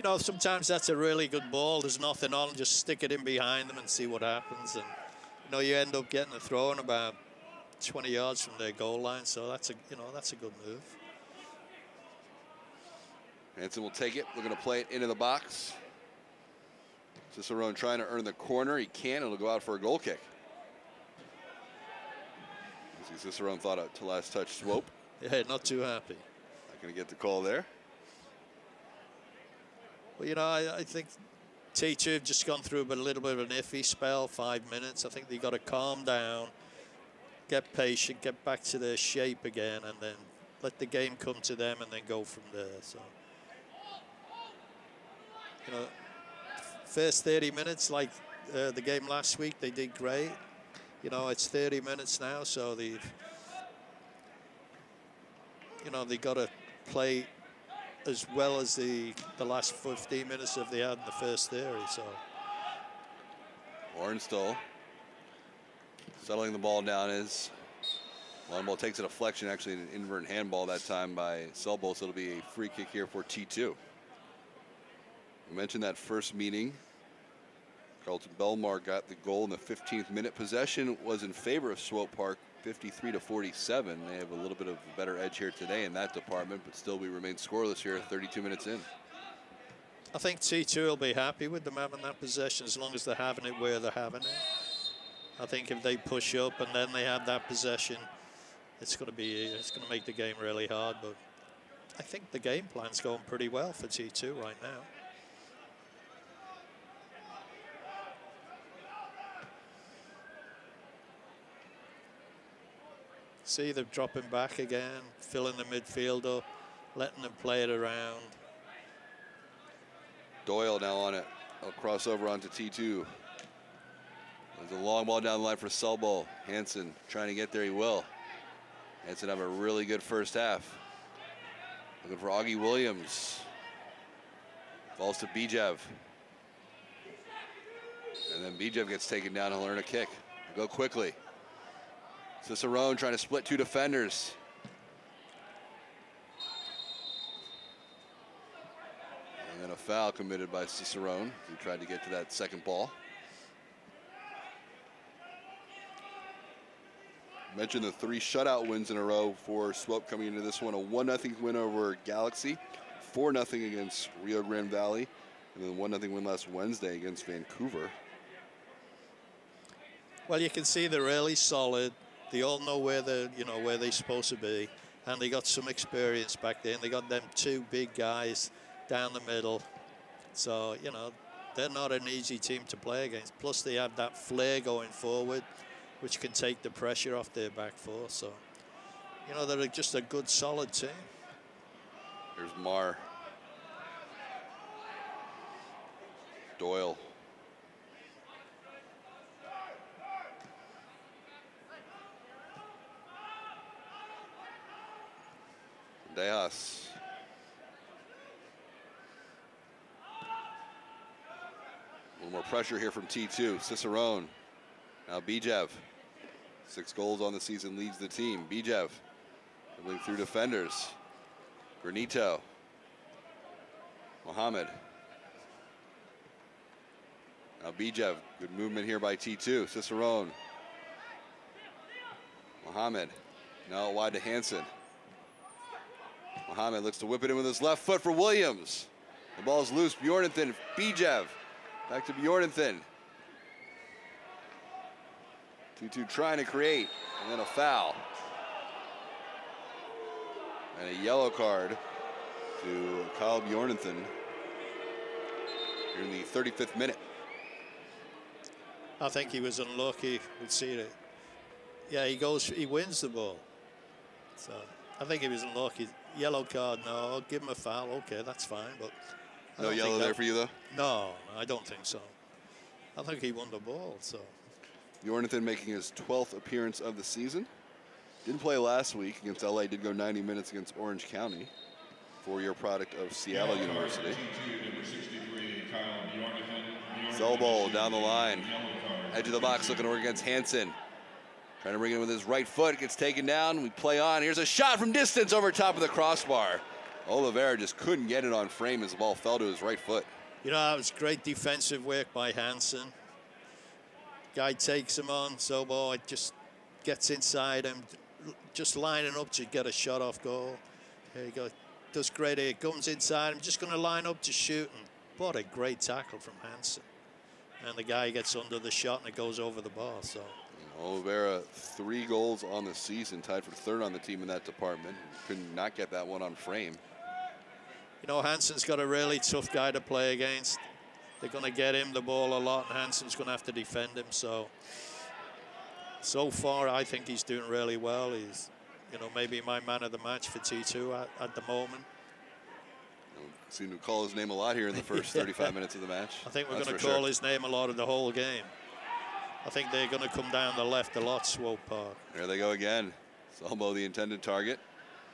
know, sometimes that's a really good ball. There's nothing on. Just stick it in behind them and see what happens. And, you know, you end up getting a throw in about 20 yards from their goal line. So that's a, you know, that's a good move. Hansen will take it. Looking to play it into the box. Cicerone trying to earn the corner. He can. It'll go out for a goal kick. Cicerone thought out to last touch Swope. Yeah, not too happy. Not going to get the call there. Well, you know, I think T2 have just gone through a little bit of an iffy spell, 5 minutes. I think they've got to calm down, get patient, get back to their shape again, and then let the game come to them and then go from there. So, you know, first 30 minutes, like the game last week, they did great. You know, it's 30 minutes now, so they've, you know, they got to play as well as the last 15 minutes that they had in the first 30. So Ornstall settling the ball down is long ball takes a deflection, actually an inverted handball that time by Selbo, so it'll be a free kick here for T2. We mentioned that first meeting. Carlton Belmar got the goal in the 15th minute. Possession was in favor of Swope Park, 53-47. They have a little bit of a better edge here today in that department, but still we remain scoreless here 32 minutes in. I think T2 will be happy with them having that possession as long as they're having it where they're having it. I think if they push up and then they have that possession, it's going to make the game really hard. But I think the game plan's going pretty well for T2 right now. See, they're dropping back again, filling the midfield up, letting them play it around. Doyle now on it. I'll cross over onto T2. There's a long ball down the line for Selbo. Hansen trying to get there, he will. Hansen have a really good first half. Looking for Augie Williams. Falls to Bijev. And then Bijev gets taken down, he'll earn a kick. Go quickly. Cicerone trying to split two defenders. And then a foul committed by Cicerone, who tried to get to that second ball. Mentioned the 3 shutout wins in a row for Swope coming into this one. A 1-0 win over Galaxy, 4-0 against Rio Grande Valley, and then 1-0 win last Wednesday against Vancouver. Well, you can see they're really solid. They all know where they're supposed to be, and they got some experience back there. And they got them 2 big guys down the middle. So, you know, they're not an easy team to play against. Plus, they have that flair going forward, which can take the pressure off their back four. So, you know, they're just a good, solid team. Here's Marr. Doyle. Dejas. A little more pressure here from T2. Cicerone. Now Bijev. 6 goals on the season, leads the team. Bijev dribbling through defenders. Granito. Mohammed. Now Bijev. Good movement here by T2. Cicerone. Mohammed. Now wide to Hansen. Mohammed looks to whip it in with his left foot for Williams. The ball's loose. Bjornathan. Bijev. Back to Bjornathan. 2-2 trying to create, and then a foul. And a yellow card to Kyle Bjornathan here in the 35th minute. I think he was unlucky. We'd see it. Yeah, he wins the ball. So I think he was unlucky. Yellow card, no, I'll give him a foul. Okay, that's fine. But No yellow there for you, though? No, I don't think so. I think he won the ball, so. Jornathan making his 12th appearance of the season. Didn't play last week against LA, did go 90 minutes against Orange County. 4-year product of Seattle University. Zelbo down the line. Edge of the box looking to work against Hansen. Trying to bring it with his right foot. Gets taken down. We play on. Here's a shot from distance over top of the crossbar. Oliveira just couldn't get it on frame as the ball fell to his right foot. You know, that was great defensive work by Hansen. Guy takes him on. Zelbo just gets inside him. Just lining up to get a shot off goal. There you go. Does great here. Comes inside. I'm just going to line up to shoot. And what a great tackle from Hansen. And the guy gets under the shot and it goes over the bar. So Oliveira, 3 goals on the season, tied for 3rd on the team in that department. Could not get that one on frame. You know, Hansen's got a really tough guy to play against. They're going to get him the ball a lot, and Hansen's going to have to defend him. So far, I think he's doing really well. He's, you know, maybe my man of the match for T2 at the moment. Seem to call his name a lot here in the first 35 minutes of the match. I think we're going to call his name a lot of the whole game. I think they're going to come down the left a lot, Swope Park. There they go again. Zelbo, the intended target,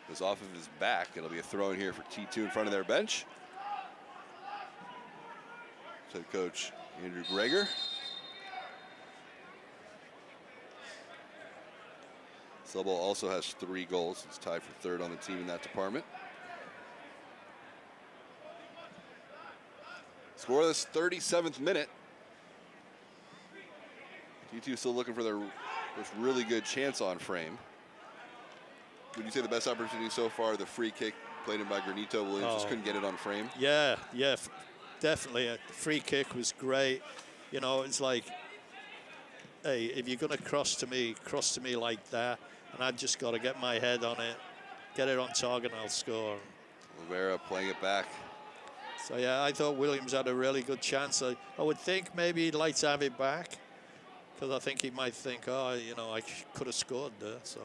was off of his back. It'll be a throw in here for T2 in front of their bench. Head coach Andrew Greger. Zelbo also has 3 goals. He's tied for 3rd on the team in that department. Scoreless 37th minute. T2 still looking for their first really good chance on frame. Would you say the best opportunity so far, the free kick played in by Granito Williams, just couldn't get it on frame? Yeah, definitely. The free kick was great. You know, it's like, hey, if you're going to cross to me like that, and I've just got to get my head on it, get it on target, and I'll score. Oliveira playing it back. So, yeah, I thought Williams had a really good chance. I would think maybe he'd like to have it back, because I think he might think, oh, you know, I could have scored there. So,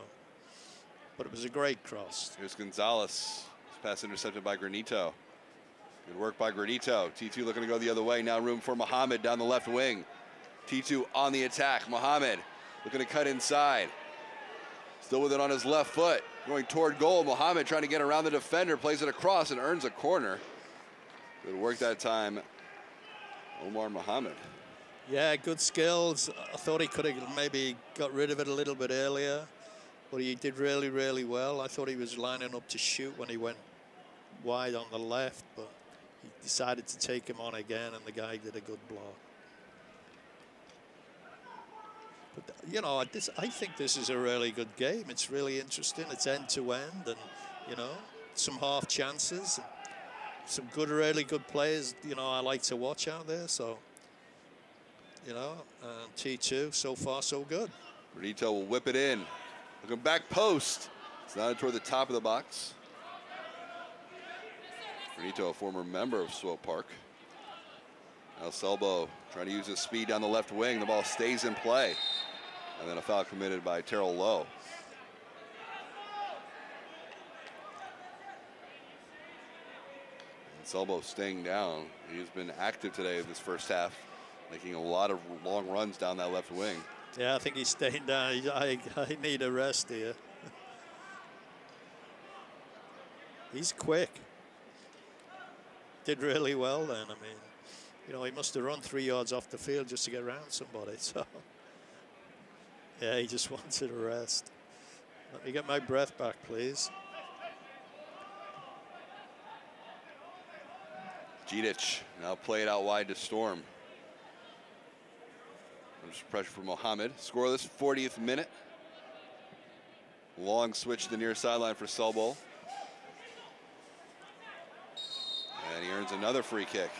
but it was a great cross. Here's Gonzalez. Pass intercepted by Granito. Good work by Granito. T2 looking to go the other way. Now room for Mohammed down the left wing. T2 on the attack. Mohammed looking to cut inside. Still with it on his left foot. Going toward goal. Mohammed trying to get around the defender. Plays it across and earns a corner. Good work that time. Omar Mohammed. Yeah, good skills. I thought he could have maybe got rid of it a little bit earlier, but he did really, really well. I thought he was lining up to shoot when he went wide on the left, but he decided to take him on again, and the guy did a good block. But, you know, I think this is a really good game. It's really interesting. It's end-to-end, and, you know, some half chances, and some good, really good players, you know, I like to watch out there, so... You know, T2, so far, so good. Granito will whip it in. Looking back post. It's not toward the top of the box. Granito, a former member of Swope Park. Now Zelbo trying to use his speed down the left wing. The ball stays in play. And then a foul committed by Terrell Lowe. And Zelbo staying down. He's been active today in this first half, making a lot of long runs down that left wing. Yeah, I think he's staying down. I need a rest here. He's quick. Did really well then. I mean, you know, he must have run 3 yards off the field just to get around somebody. So, yeah, he just wanted a rest. Let me get my breath back, please. Djidic now play it out wide to Storm. Pressure for Mohammed. Scoreless, 40th minute. Long switch to the near sideline for Zelbo. And he earns another free kick.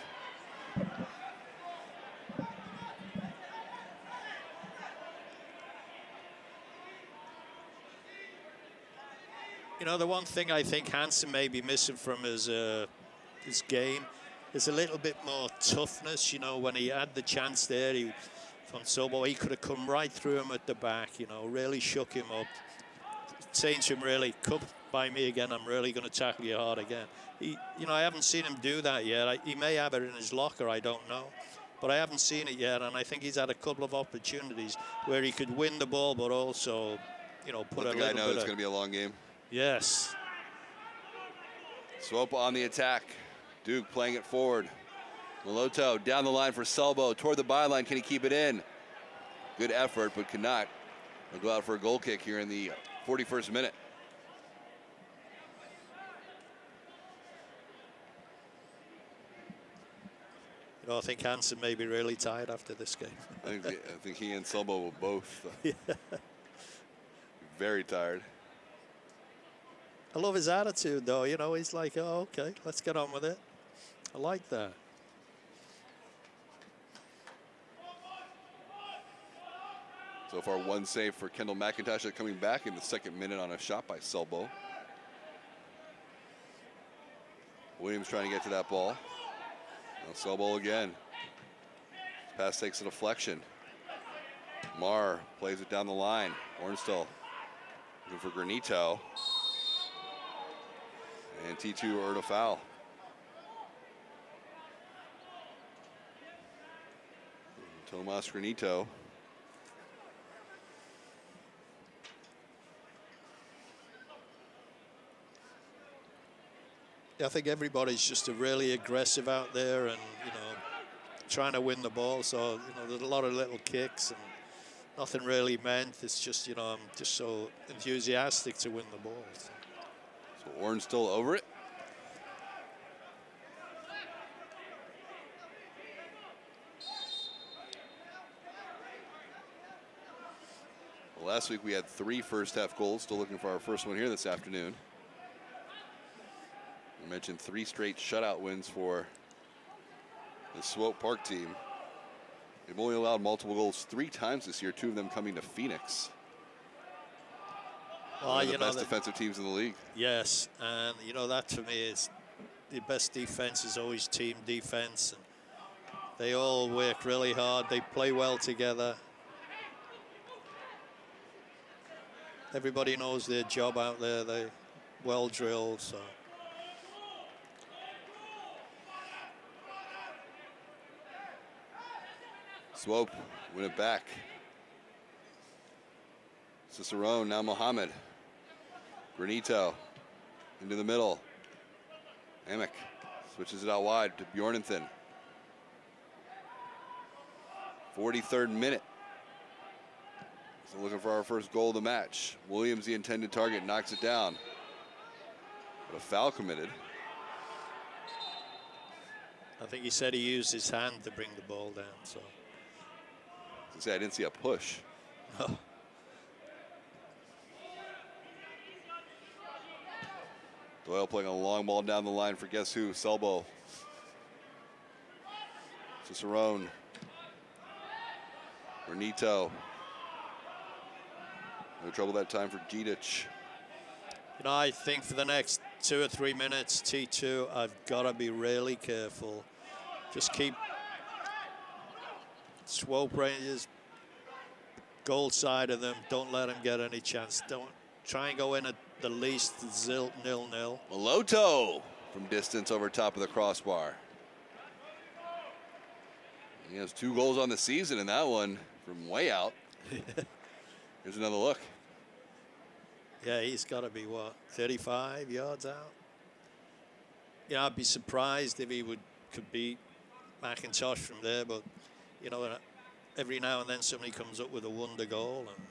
You know, the one thing I think Hansen may be missing from his game is a little bit more toughness. You know, when he had the chance there, from Zelbo, he could have come right through him at the back, you know, really shook him up. Saying to him, really, by me again, I'm really going to tackle you hard again. I haven't seen him do that yet. He may have it in his locker, I don't know. But I haven't seen it yet, and I think he's had a couple of opportunities where he could win the ball, but also, put Let the guy know it's going to be a long game. Yes. Swope on the attack. Duke playing it forward. Moloto down the line for Selbo toward the byline. Can he keep it in? Good effort, but cannot. He'll go out for a goal kick here in the 41st minute. I think Hansen may be really tired after this game. I think he and Selbo will both yeah. Very tired. I love his attitude, though. He's like, oh, okay, let's get on with it. I like that. So far, one save for Kendall McIntosh coming back in the 2nd minute on a shot by Selbo. Williams trying to get to that ball. Now Selbo again. Pass takes a deflection. Marr plays it down the line. Ornstall looking for Granito. And T2 earned a foul. Tomas Granito. I think everybody's just really aggressive out there and, trying to win the ball. So, there's a lot of little kicks and nothing really meant. It's just, I'm just so enthusiastic to win the ball. So Orn's still over it. Well, last week we had 3 first-half goals. Still looking for our first one here this afternoon. I mentioned 3 straight shutout wins for the Swope Park team. They've only allowed multiple goals 3 times this year, 2 of them coming to Phoenix. One of the best defensive teams in the league. Yes, and that for me is the best defense is always team defense. And they all work really hard. They play well together. Everybody knows their job out there. They're well drilled. So. Swope win it back. Cicerone, now Mohammed. Granito into the middle. Amick switches it out wide to Bjornathan. 43rd minute. So looking for our first goal of the match. Williams, the intended target, knocks it down. But a foul committed. I think he said he used his hand to bring the ball down. So. I didn't see a push. Oh. Doyle playing a long ball down the line for guess who? Selbo. Cicerone. Renito. No trouble that time for Gidic. I think for the next 2 or 3 minutes, T2, I've got to be really careful. Just keep Swope Rangers goal side of them. Don't let them get any chance. Don't try and go in at the least 0-0. Moloto from distance over top of the crossbar. He has 2 goals on the season, and that one from way out. Here's another look. Yeah, he's got to be, what, 35 yards out? I'd be surprised if he could beat McIntosh from there, but, every now and then somebody comes up with a wonder goal, and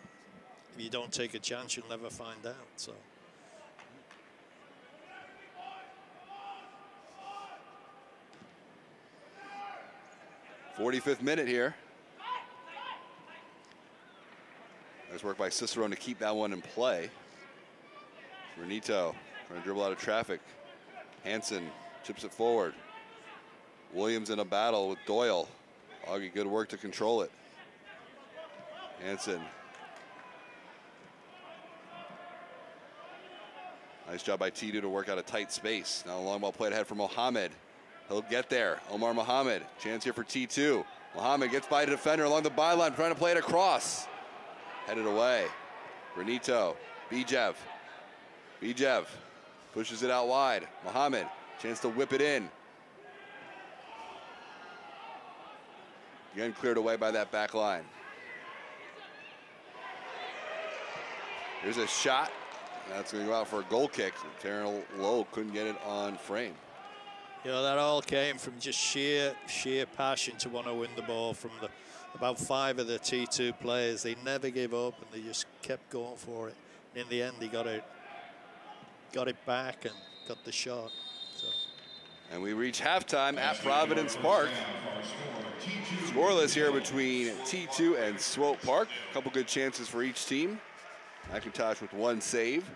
if you don't take a chance, you'll never find out. So. 45th minute here. Nice work by Cicerone to keep that one in play. Renito trying to dribble out of traffic. Hansen chips it forward. Williams in a battle with Doyle. Augie, good work to control it. Hansen. Nice job by T2 to work out a tight space. Now a long ball played ahead for Mohammed. He'll get there. Omar Mohammed. Chance here for T2. Mohammed gets by a defender along the byline, trying to play it across. Headed away. Renito. Bijev. Bijev pushes it out wide. Mohammed, chance to whip it in. Again, cleared away by that back line. Here's a shot. That's going to go out for a goal kick. Terrell Lowe couldn't get it on frame. You know, that all came from just sheer passion to want to win the ball from about 5 of the T2 players. They never gave up, and they just kept going for it. And in the end, he got it back and got the shot. So. And we reach halftime at Providence Park. Scoreless here between T2 and Swope Park. A couple good chances for each team. McIntosh with 1 save.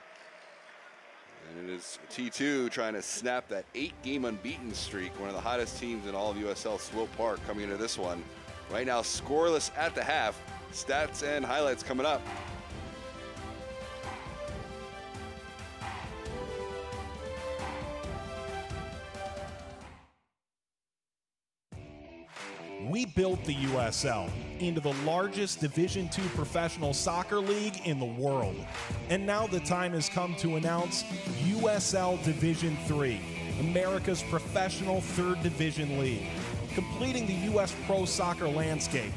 And it is T2 trying to snap that 8-game unbeaten streak, one of the hottest teams in all of USL. Swope Park coming into this one. Right now, scoreless at the half. Stats and highlights coming up. We built the USL into the largest Division II professional soccer league in the world. And now the time has come to announce USL Division 3, America's professional 3rd division league, completing the U.S. pro soccer landscape.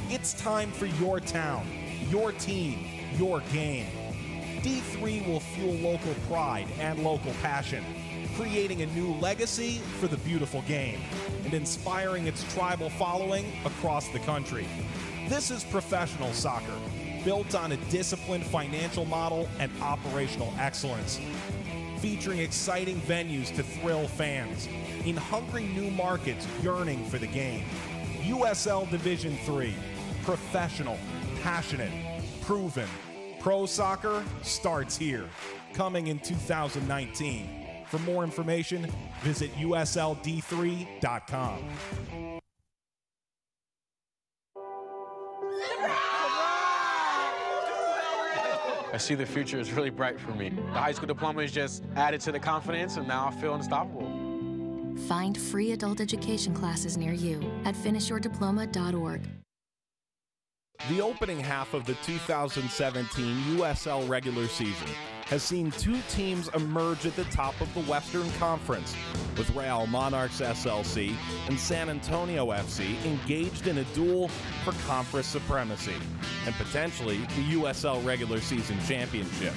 It's time for your town, your team, your game. D3 will fuel local pride and local passion, creating a new legacy for the beautiful game and inspiring its tribal following across the country. This is professional soccer, built on a disciplined financial model and operational excellence, featuring exciting venues to thrill fans in hungry new markets yearning for the game. USL Division 3, professional, passionate, proven. Pro soccer starts here, coming in 2019. For more information, visit USLD3.com. I see the future is really bright for me. The high school diploma is just added to the confidence, and now I feel unstoppable. Find free adult education classes near you at finishyourdiploma.org. The opening half of the 2017 USL regular season has seen 2 teams emerge at the top of the Western Conference, with Real Monarchs SLC and San Antonio FC engaged in a duel for conference supremacy and potentially the USL regular season championship.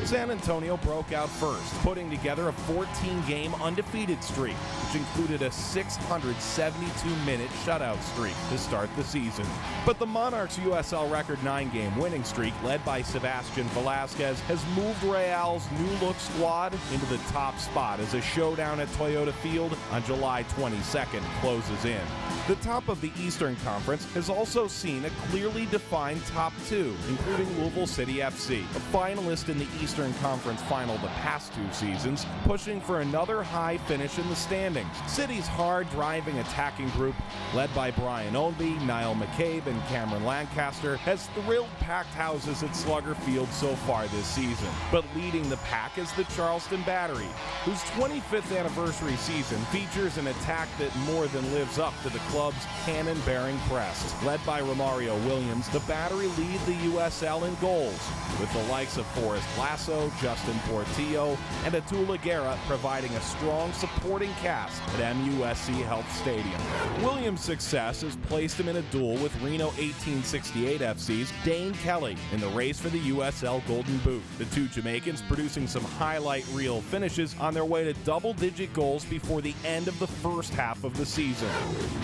San Antonio broke out first, putting together a 14-game undefeated streak, which included a 672-minute shutout streak to start the season. But the Monarchs' USL record 9-game winning streak, led by Sebastian Velasquez, has moved Real's new-look squad into the top spot as a showdown at Toyota Field on July 22nd closes in. The top of the Eastern Conference has also seen a clearly defined top 2, including Louisville City FC, a finalist in the Eastern Conference final the past 2 seasons, pushing for another high finish in the standings. City's hard-driving attacking group, led by Brian Ownby, Niall McCabe, and Cameron Lancaster, has thrilled packed houses at Slugger Field so far this season. But leading the pack is the Charleston Battery, whose 25th anniversary season features an attack that more than lives up to the club's cannon-bearing crest. Led by Romario Williams, the Battery lead the USL in goals, with the likes of Forrest Lasso, Justin Portillo, and Atula Guerra providing a strong supporting cast at MUSC Health Stadium. Williams' success has placed him in a duel with Reno 1868 FC's Dane Kelly in the race for the USL Golden Boot. The 2 Jamaicans producing some highlight reel finishes on their way to double-digit goals before the end of the first half of the season.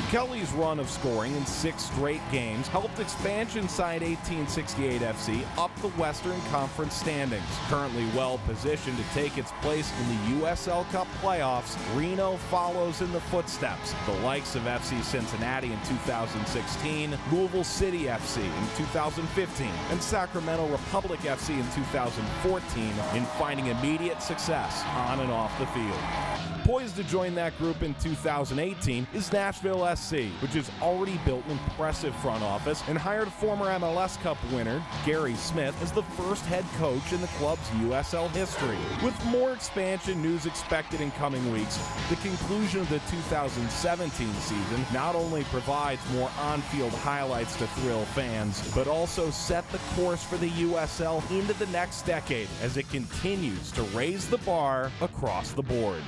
Kelly's run of scoring in 6 straight games helped expansion side 1868 FC up the Western Conference standings. Currently well positioned to take its place in the USL Cup playoffs, Reno follows in the footsteps. The likes of FC Cincinnati in 2016, Louisville City FC in 2015, and Sacramento Republic FC in 2014 in finding immediate success on and off the field. Poised to join that group in 2018 is Nashville SC, which has already built an impressive front office and hired former MLS Cup winner Gary Smith as the first head coach in the club's USL history. With more expansion news expected in coming weeks, the conclusion of the 2017 season not only provides more on-field highlights to thrill fans, but also set the course for the USL into the next decade as it continues to raise the bar across the board.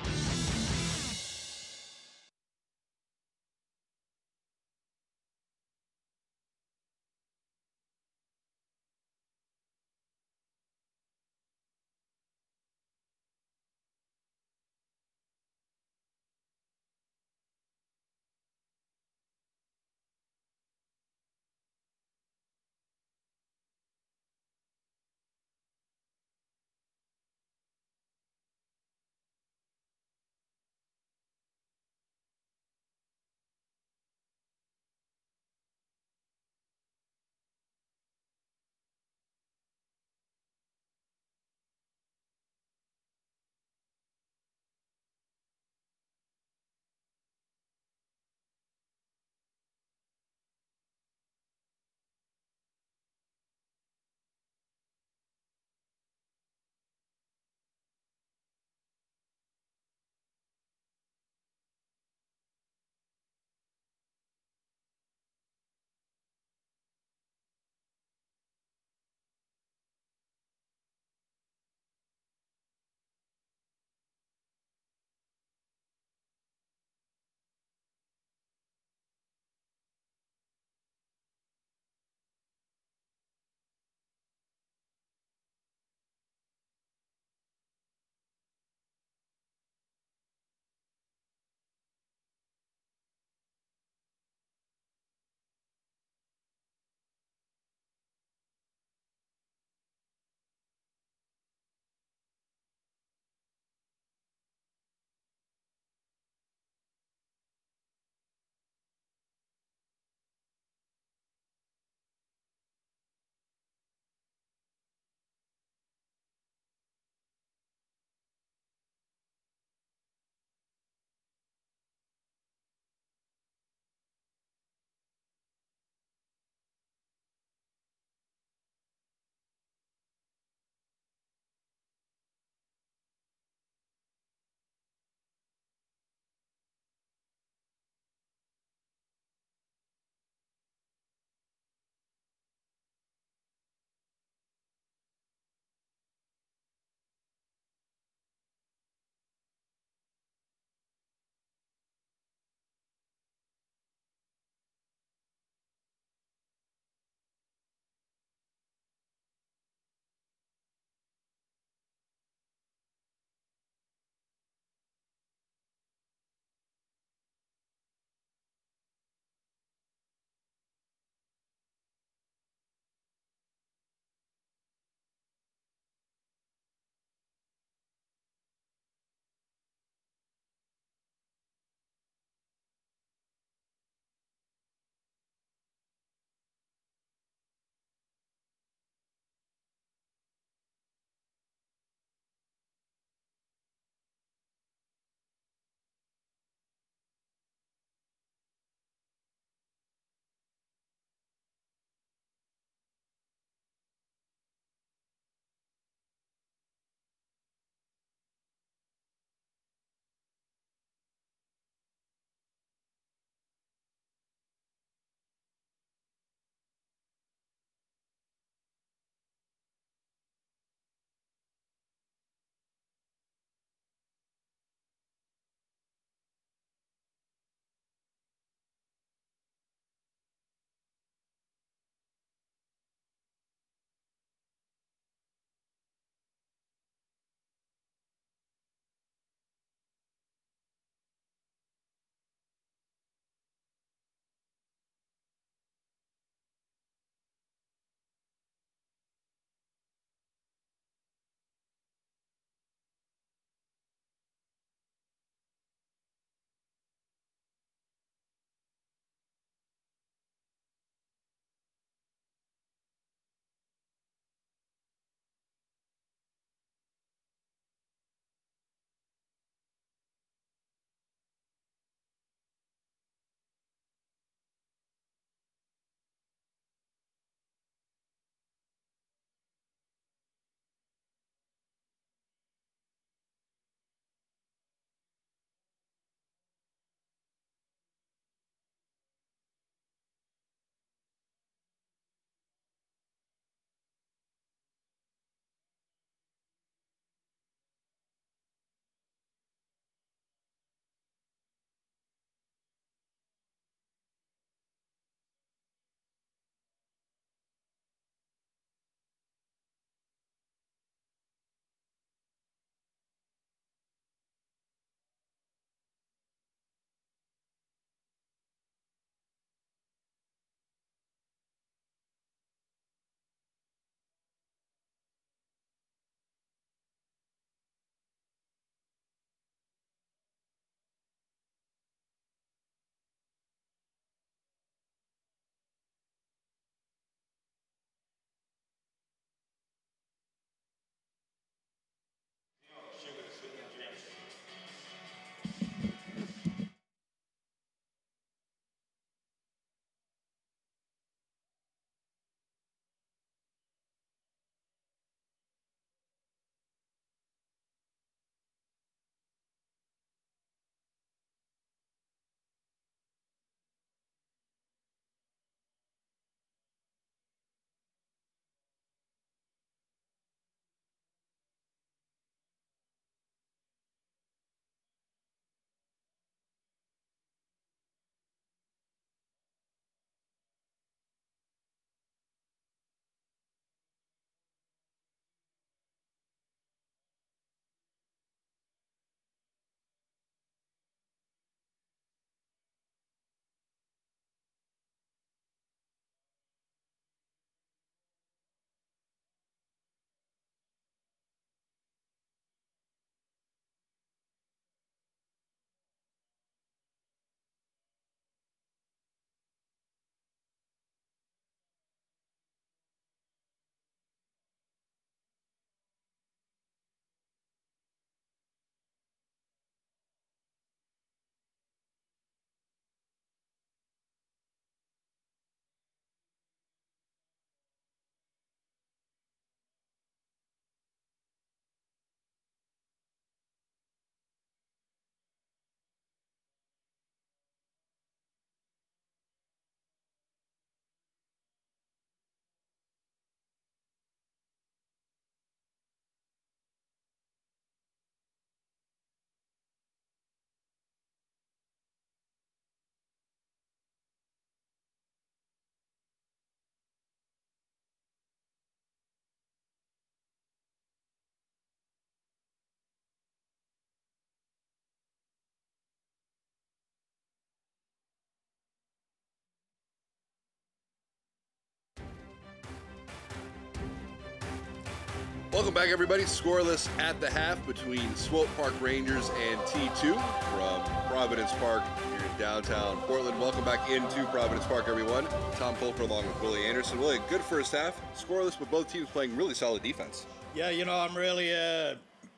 Welcome back, everybody. Scoreless at the half between Swope Park Rangers and T2 from Providence Park here in downtown Portland. Welcome back into Providence Park, everyone. Tom Pulper along with Willie Anderson. Willie, good first half. Scoreless, but both teams playing really solid defense. Yeah, you know, I'm really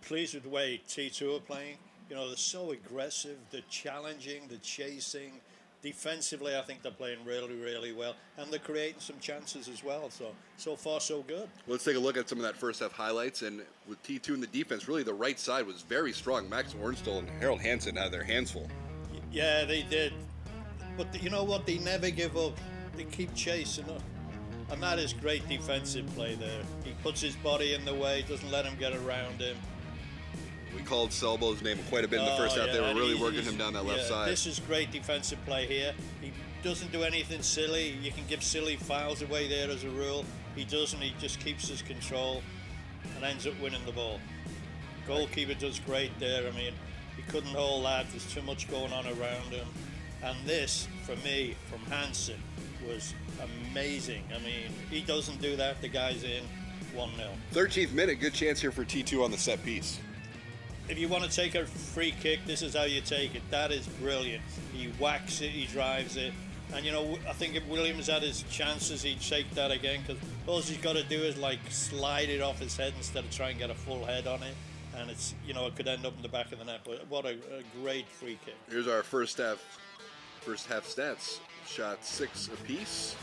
pleased with the way T2 are playing. You know, they're so aggressive, they're challenging, they're chasing. Defensively, I think they're playing really, really well. And they're creating some chances as well. So far, so good. Let's take a look at some of that first half highlights. And with T2 in the defense, really the right side was very strong. Max Ornstall and Harold Hansen had their hands full. Yeah, they did. But you know what? They never give up. They keep chasing up. And that is great defensive play there. He puts his body in the way, doesn't let him get around him. We called Selbo's name quite a bit in the first half. They were really working him down that left side. This is great defensive play here. He doesn't do anything silly. You can give silly fouls away there as a rule. He doesn't. He just keeps his control and ends up winning the ball. Goalkeeper does great there. I mean, he couldn't hold that. There's too much going on around him. And this, for me, from Hansen, was amazing. I mean, he doesn't do that. The guy's in 1-0. 13th minute, good chance here for T2 on the set piece. If you want to take a free kick, this is how you take it. That is brilliant. He whacks it, he drives it. And, you know, I think if Williams had his chances, he'd take that again, because all he's got to do is, like, slide it off his head instead of trying to get a full head on it. And it's, you know, it could end up in the back of the net. But what a great free kick. Here's our first half stats. Shot 6 apiece.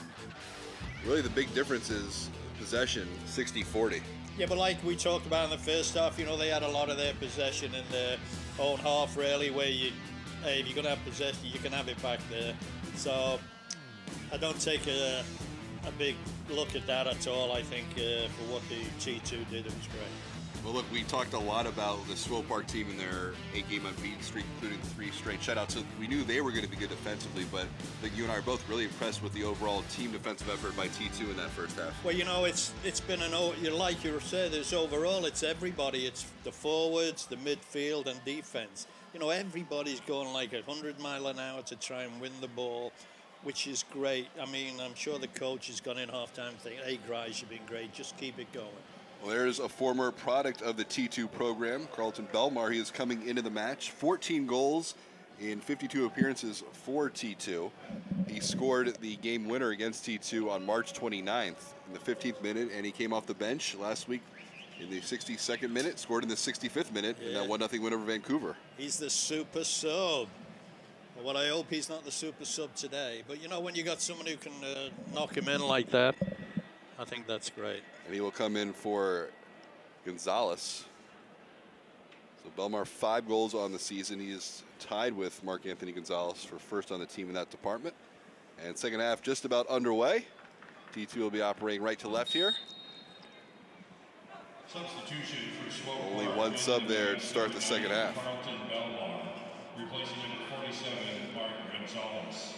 Really the big difference is possession, 60-40. Yeah, but like we talked about in the first half, you know, they had a lot of their possession in their own half, really, where if you're going to have possession, you can have it back there. So I don't take a big look at that at all. I think for what the T2 did, it was great. Well, look, we talked a lot about the Swope Park team and their 8-game unbeaten streak, including 3 straight shutouts. So we knew they were going to be good defensively, but I think you and I are both really impressed with the overall team defensive effort by T2 in that first half. Well, you know, it's been like you said, it's overall, it's everybody. It's the forwards, the midfield, and defense. You know, everybody's going like 100 miles an hour to try and win the ball, which is great. I mean, I'm sure the coach has gone in halftime thinking, hey, guys, you've been great. Just keep it going. Well, there's a former product of the T2 program, Carlton Belmar. He is coming into the match. 14 goals in 52 appearances for T2. He scored the game winner against T2 on March 29th in the 15th minute, and he came off the bench last week in the 62nd minute, scored in the 65th minute in that 1-0 win over Vancouver. He's the super sub. Well, I hope he's not the super sub today. But, you know, when you got someone who can knock him in like that, I think that's great. And he will come in for Gonzalez. So Belmar, 5 goals on the season. He is tied with Mark Anthony Gonzalez for first on the team in that department. And second half just about underway. T2 will be operating right to left here. Substitution for Swope Only Park one sub there to start the second half. Carlton Belmar, replacing number 47, Mark Gonzalez.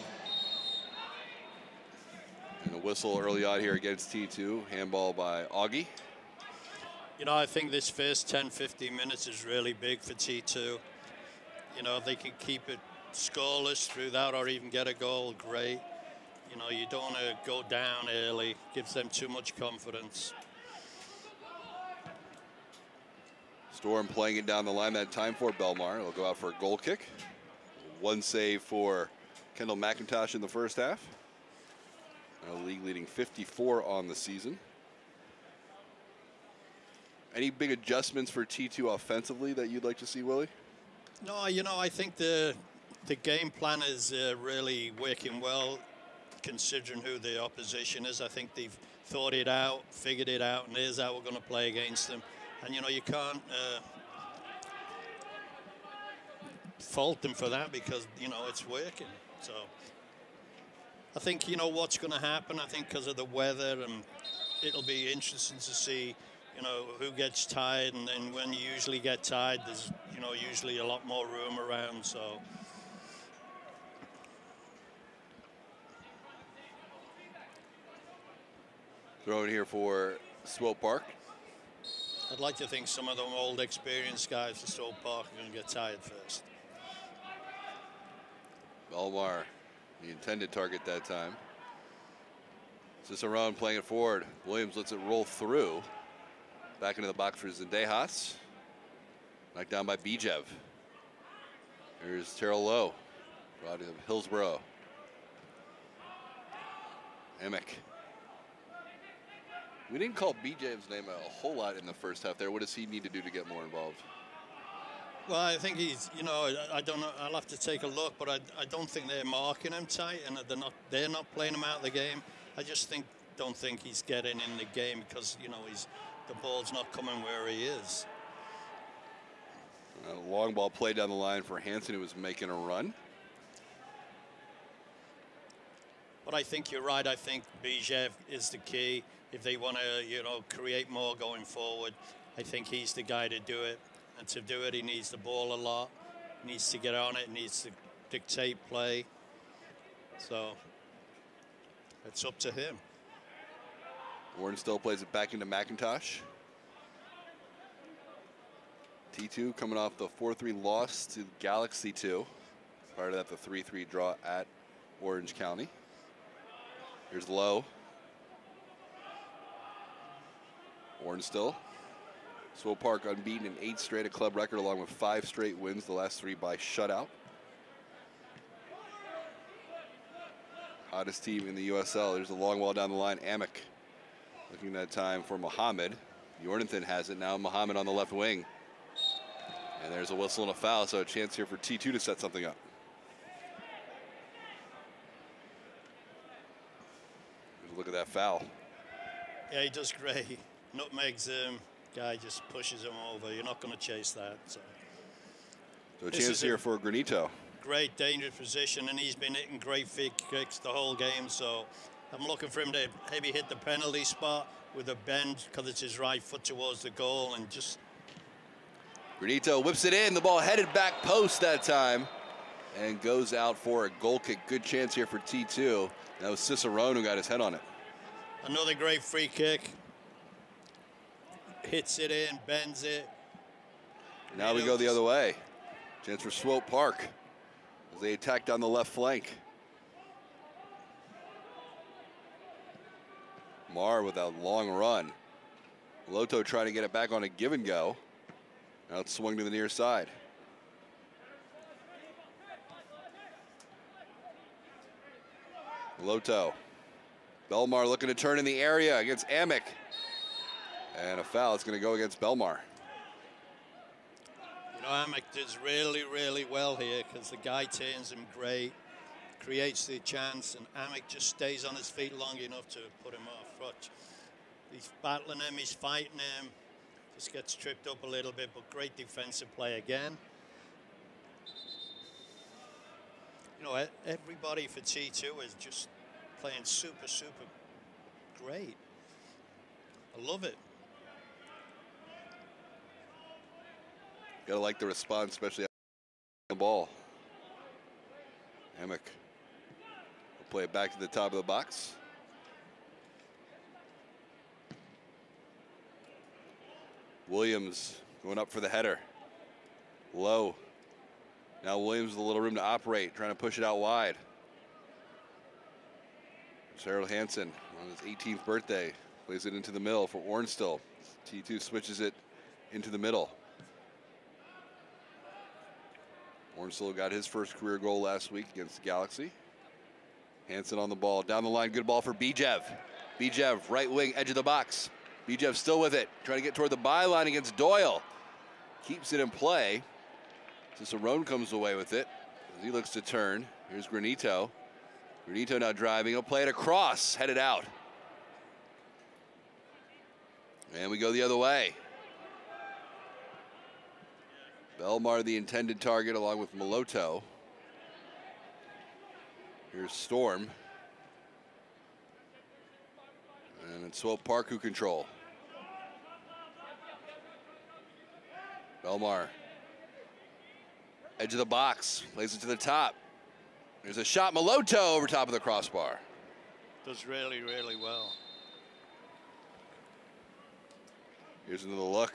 And a whistle early on here against T2. Handball by Augie. You know, I think this first 10, 15 minutes is really big for T2. You know, if they can keep it scoreless through that or even get a goal, great. You know, you don't want to go down early. Gives them too much confidence. Storm playing it down the line that time for Belmar. He'll go out for a goal kick. 1 save for Kendall McIntosh in the first half. Now league leading 54 on the season. Any big adjustments for T2 offensively that you'd like to see, Willie? No, you know, I think the game plan is really working well, considering who the opposition is. I think they've thought it out, figured it out, and here's how we're going to play against them. And, you know, you can't fault them for that because, you know, it's working. So I think, you know, what's going to happen, I think because of the weather, and it'll be interesting to see, you know, who gets tired. And then when you usually get tired, there's, you know, usually a lot more room around. So Throw in here for Swope Park. I'd like to think some of them old experienced guys for Swope Park are going to get tired first. Belmar, the intended target that time. Cicerone playing it forward. Williams lets it roll through. Back into the box for Zendejas. Knocked down by Bijev. Here's Terrell Lowe, product of Hillsborough. Emick. We didn't call Bijev's name a whole lot in the first half there. What does he need to do to get more involved? Well, I think he's, you know, I don't know. I'll have to take a look, but I don't think they're marking him tight, and they're not playing him out of the game. I just don't think he's getting in the game because, you know, the ball's not coming where he is. A long ball play down the line for Hansen, who was making a run. But I think you're right. I think Bijev is the key. If they want to, you know, create more going forward, I think he's the guy to do it. And to do it, he needs the ball a lot. He needs to get on it. Needs to dictate play. So it's up to him. Warren still plays it back into McIntosh. T2 coming off the 4-3 loss to Galaxy 2. Prior to that, the 3-3 draw at Orange County. Here's Lowe. Warren still. Swope Park unbeaten in 8 straight, a club record, along with 5 straight wins, the last 3 by shutout. Hottest team in the USL. There's a long ball down the line. Amick looking that time for Muhammad. Jornathan has it now. Muhammad on the left wing. And there's a whistle and a foul, so a chance here for T2 to set something up. Here's a look at that foul. Yeah, he does great. Nutmegs him. Guy just pushes him over. You're not going to chase that. So a chance here for Granito. Great, dangerous position, and he's been hitting great free kicks the whole game. So I'm looking for him to maybe hit the penalty spot with a bend because it's his right foot towards the goal, and just. Granito whips it in. The ball headed back post that time and goes out for a goal kick. Good chance here for T2. That was Cicerone who got his head on it. Another great free kick. Hits it in, bends it. Now we go the other way. Chance for Swope Park as they attack down the left flank. Marr with a long run. Loto trying to get it back on a give and go. Now it's swung to the near side. Loto. Belmar looking to turn in the area against Amick. And a foul. It's going to go against Belmar. You know, Amick does really, really well here because the guy turns him great, creates the chance, and Amick just stays on his feet long enough to put him off. Watch. He's battling him, he's fighting him. Just gets tripped up a little bit, but great defensive play again. You know, everybody for T2 is just playing super, super great. I love it. Gotta like the response, especially on the ball. Amick will play it back to the top of the box. Williams going up for the header. Low. Now Williams with a little room to operate, trying to push it out wide. Harold Hansen on his 18th birthday plays it into the middle for Ornstill. T2 switches it into the middle. Ornstill got his first career goal last week against the Galaxy. Hansen on the ball. Down the line, good ball for Bijev. Bijev, right wing, edge of the box. Bijev still with it, trying to get toward the byline against Doyle. Keeps it in play. Cicerone comes away with it as he looks to turn. Here's Granito. Granito now driving. He'll play it across, headed out. And we go the other way. Belmar the intended target along with Maloto. Here's Storm. And it's Swope Park who control. Belmar. Edge of the box. Plays it to the top. There's a shot. Maloto over top of the crossbar. Does really, really well. Here's another look.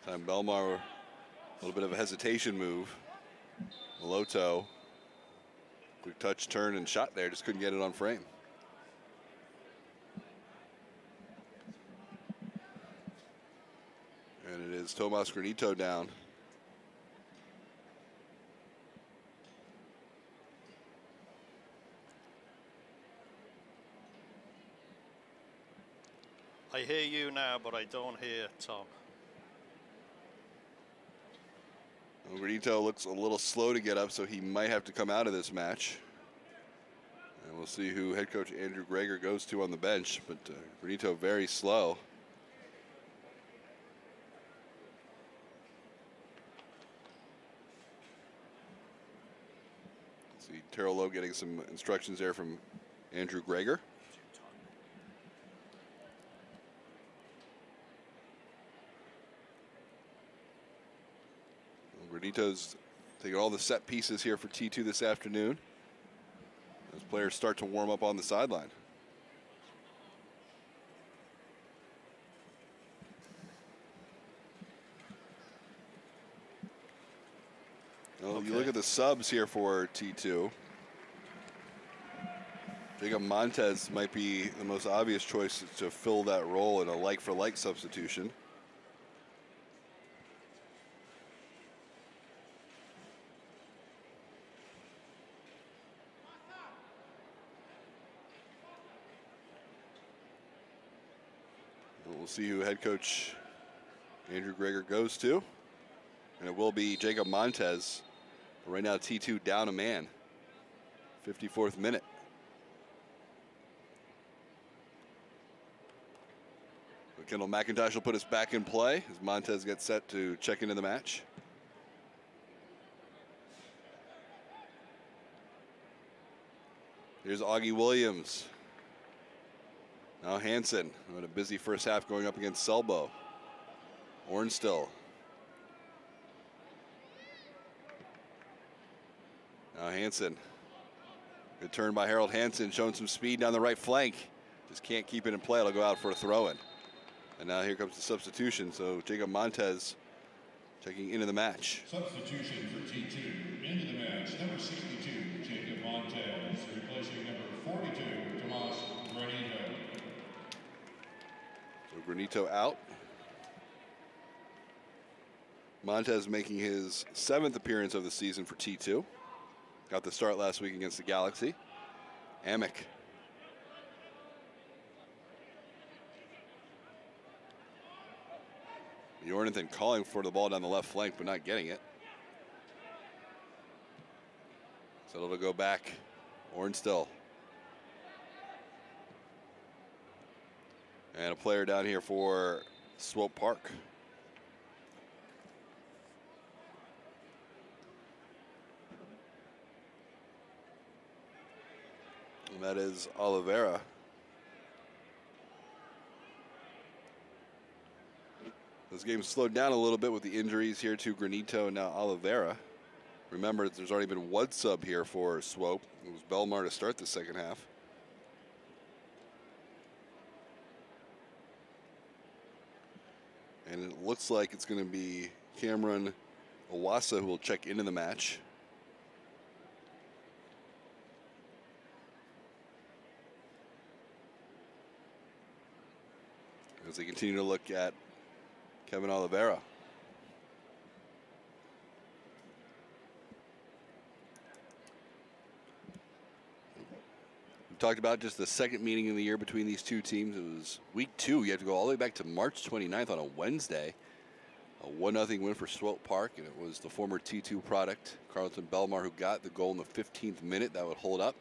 Time Belmar, a little bit of a hesitation move. Maloto. Quick touch, turn, and shot there. Just couldn't get it on frame. And it is Tomas Granito down. I hear you now, but I don't hear Tom. Well, Granito looks a little slow to get up, so he might have to come out of this match. And we'll see who head coach Andrew Greger goes to on the bench, but Granito very slow. See Terrell Lowe getting some instructions there from Andrew Greger. Granito's taking all the set pieces here for T2 this afternoon as players start to warm up on the sideline. Well, you look at the subs here for T2. Jacob Montez might be the most obvious choice to fill that role in a like-for-like substitution. We'll see who head coach Andrew Greger goes to. And it will be Jacob Montez. Right now, T2 down a man. 54th minute. But Kendall McIntosh will put us back in play as Montez gets set to check into the match. Here's Augie Williams. Now Hansen, with a busy first half going up against Selbo. Ornstill. Now Hansen. Good turn by Harold Hansen, showing some speed down the right flank. Just can't keep it in play. It'll go out for a throw-in. And now here comes the substitution. So Jacob Montez checking into the match. Substitution for T2. Into the match, number 62, Jacob Montez, replacing number 42, Tomas Granito. So Granito out. Montez making his 7th appearance of the season for T2. Got the start last week against the Galaxy. Amick. Jornathan calling for the ball down the left flank, but not getting it. So it'll go back. Ornstill. And a player down here for Swope Park. And that is Oliveira. This game slowed down a little bit with the injuries here to Granito and now Oliveira. Remember, there's already been one sub here for Swope. It was Belmar to start the second half. And it looks like it's going to be Cameron Owasa who will check into the match. As they continue to look at Kevin Oliveira. We talked about just the second meeting of the year between these two teams. It was week 2. You have to go all the way back to March 29th on a Wednesday. A 1-0 win for Swope Park, and it was the former T2 product, Carlton Belmar, who got the goal in the 15th minute. That would hold up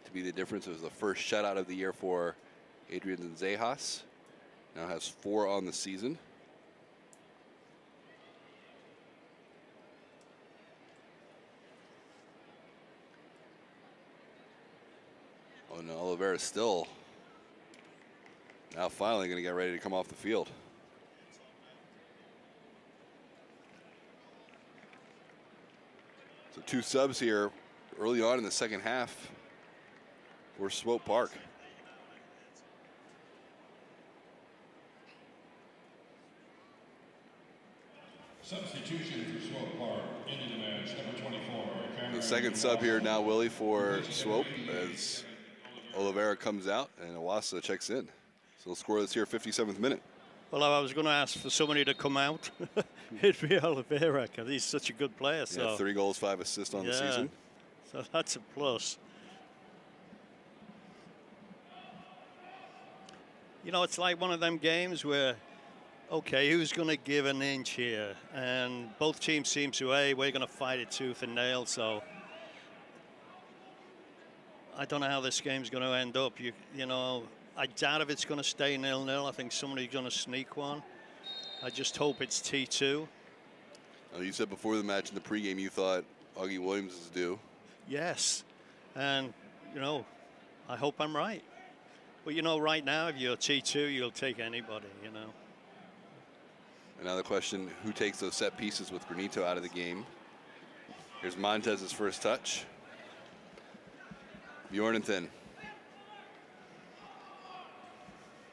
to be the difference. It was the first shutout of the year for Adrian Zenzejas. Now has 4 on the season. Oh no, Oliveira's still now finally going to get ready to come off the field. So 2 subs here early on in the second half for Swope Park. Substitution for Swope Park. Into the match, number 24. The second sub here now, Willie, for Swope as Oliveira comes out and Owasa checks in. So they'll score this here 57th minute. Well, I was going to ask for somebody to come out. It'd be Oliveira, because he's such a good player. So. Yeah, 3 goals, 5 assists on the season. So that's a plus. You know, it's like one of them games where, okay, who's going to give an inch here? And both teams seem to, hey, we're going to fight it tooth and nail. So I don't know how this game's going to end up. You know, I doubt if it's going to stay 0-0. I think somebody's going to sneak one. I just hope it's T2. You said before the match in the pregame you thought Augie Williams is due. Yes. And, you know, I hope I'm right. But, you know, right now, if you're T2, you'll take anybody, you know. And now the question, who takes those set pieces with Granito out of the game? Here's Montez's first touch. Bjornathan.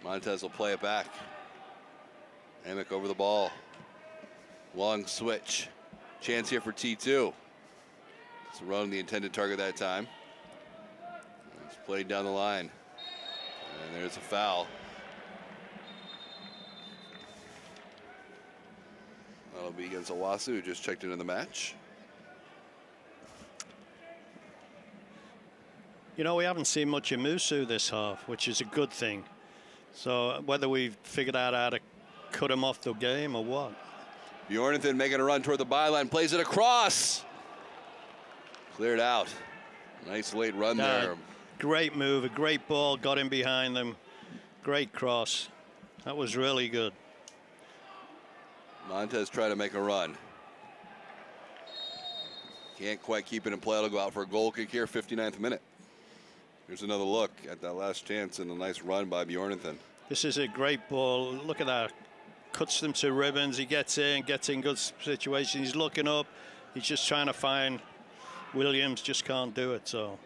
Montez will play it back. Amick over the ball. Long switch. Chance here for T2. It's running the intended target that time. It's played down the line. And there's a foul. That'll be against Owasu, who just checked into the match. You know, we haven't seen much of Musu this half, which is a good thing. So whether we've figured out how to cut him off the game or what. Bjornathan making a run toward the byline, plays it across. Cleared out. Nice late run there. Great move, a great ball, got him behind them. Great cross. That was really good. Montez trying to make a run. Can't quite keep it in play. It'll go out for a goal kick here, 59th minute. Here's another look at that last chance and a nice run by Bjornathan. This is a great ball. Look at that. Cuts them to ribbons. He gets in good situation. He's looking up. He's just trying to find Williams, just can't do it. So.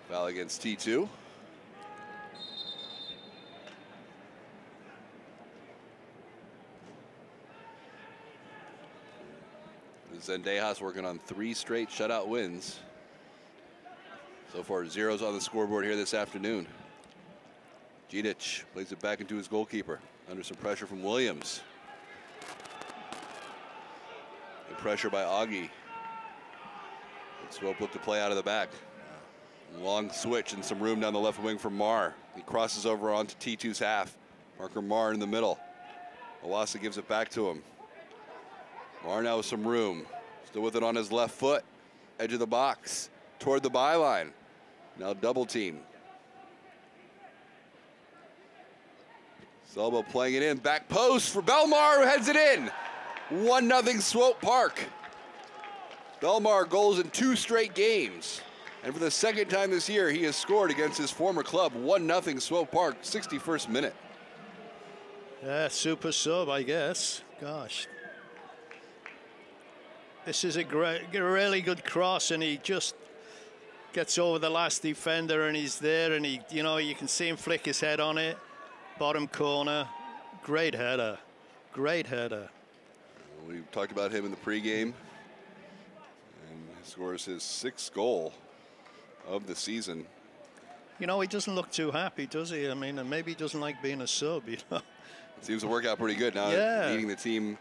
Foul against T2. Zendejas working on 3 straight shutout wins. So far, 0s on the scoreboard here this afternoon. Gidic plays it back into his goalkeeper. Under some pressure from Williams. The pressure by Augie. Swope looked to play out of the back. Long switch and some room down the left wing for Marr. He crosses over onto T2's half. Parker Marr in the middle. Owasu gives it back to him. Marr now with some room. Still with it on his left foot. Edge of the box. Toward the byline. Now double team. Selbo playing it in. Back post for Belmar, who heads it in. 1-0 Swope Park. Belmar goals in 2 straight games. And for the second time this year, he has scored against his former club. 1-0 Swope Park, 61st minute. Yeah, super sub, I guess. Gosh. This is a really good cross, and he just gets over the last defender, and he's there, and you know, you can see him flick his head on it. Bottom corner. Great header. Great header. We talked about him in the pregame. And he scores his 6th goal of the season. You know, he doesn't look too happy, does he? I mean, and maybe he doesn't like being a sub, you know. It seems to work out pretty good now. Yeah. Leading the team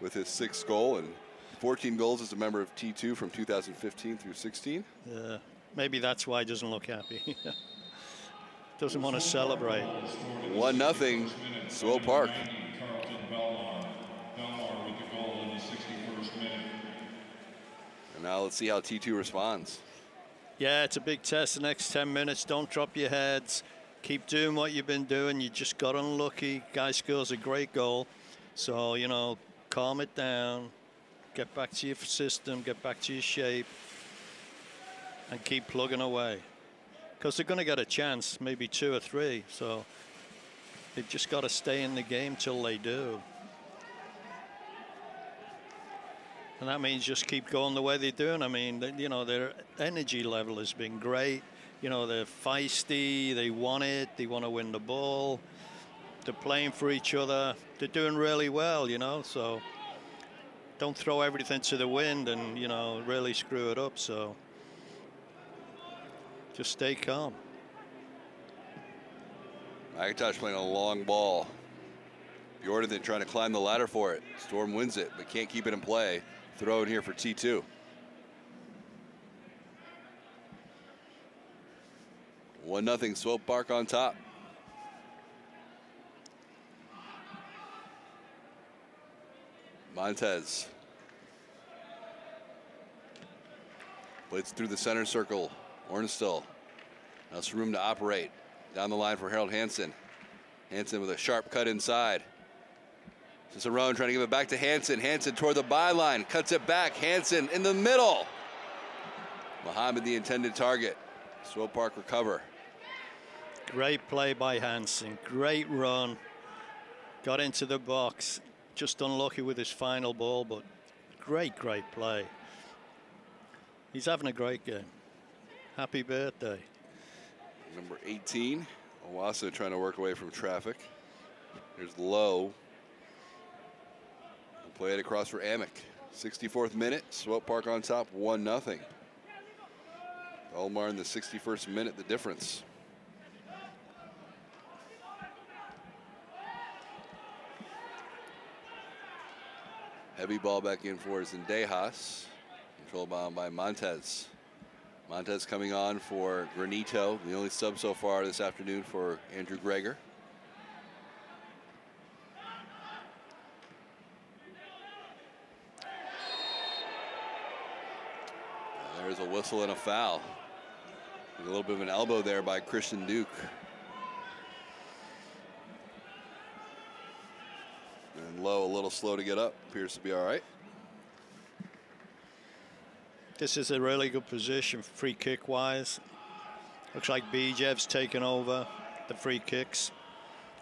with his 6th goal and 14 goals as a member of T2 from 2015 through 16. Yeah, maybe that's why he doesn't look happy. Doesn't want to celebrate. 1-0 Swope Park. And now let's see how T2 responds. Yeah, it's a big test the next 10 minutes. Don't drop your heads. Keep doing what you've been doing. You just got unlucky. Guy scores a great goal. So, you know, calm it down. Get back to your system. Get back to your shape. And keep plugging away. Because they're going to get a chance, maybe 2 or 3. So they've just got to stay in the game till they do. And that means just keep going the way they're doing. I mean, you know, their energy level has been great. You know, they're feisty. They want it. They want to win the ball. They're playing for each other. They're doing really well, you know. So don't throw everything to the wind and, you know, really screw it up. So Just stay calm. McIntosh playing a long ball. Bjornathan trying to climb the ladder for it. Storm wins it, but can't keep it in play. Throw in here for T2. 1-0 Swope Park on top. Montez. Blitz through the center circle. Ornstill. Now some room to operate. Down the line for Harold Hansen. Hansen with a sharp cut inside. Cicerone trying to give it back to Hansen. Hansen toward the byline. Cuts it back. Hansen in the middle. Muhammad the intended target. Swope Park recover. Great play by Hansen. Great run. Got into the box. Just unlucky with his final ball, but great play. He's having a great game. Happy birthday. Number 18, Owasso trying to work away from traffic. Here's Lowe. Play it across for Amick. 64th minute, Swope Park on top, 1-0. Belmar in the 61st minute, the difference. Heavy ball back in for Zendejas. Controlled by Montez. Montez coming on for Granito, the only sub so far this afternoon for Andrew Greger. There's a whistle and a foul. There's a little bit of an elbow there by Christian Duke. And Lowe a little slow to get up. Appears to be all right. This is a really good position free kick wise. Looks like Bijev's taken over the free kicks.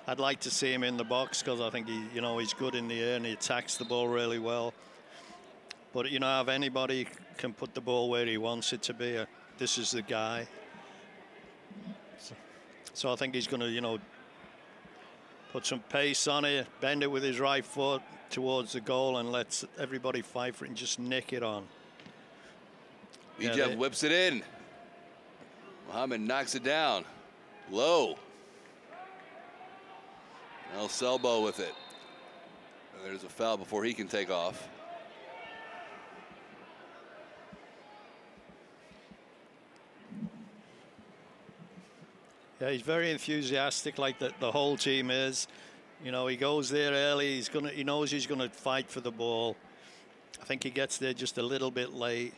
I'd like to see him in the box because I think he's good in the air and he attacks the ball really well. But if anybody can put the ball where he wants it to be, this is the guy. So I think he's going to put some pace on it, bend it with his right foot towards the goal, and let everybody fight for it and just nick it on. Bijev whips it in. Muhammad knocks it down. Low. El Selbo with it. And there's a foul before he can take off. Yeah, he's very enthusiastic, like the whole team is. He goes there early. He knows he's gonna fight for the ball. I think he gets there just a little bit late.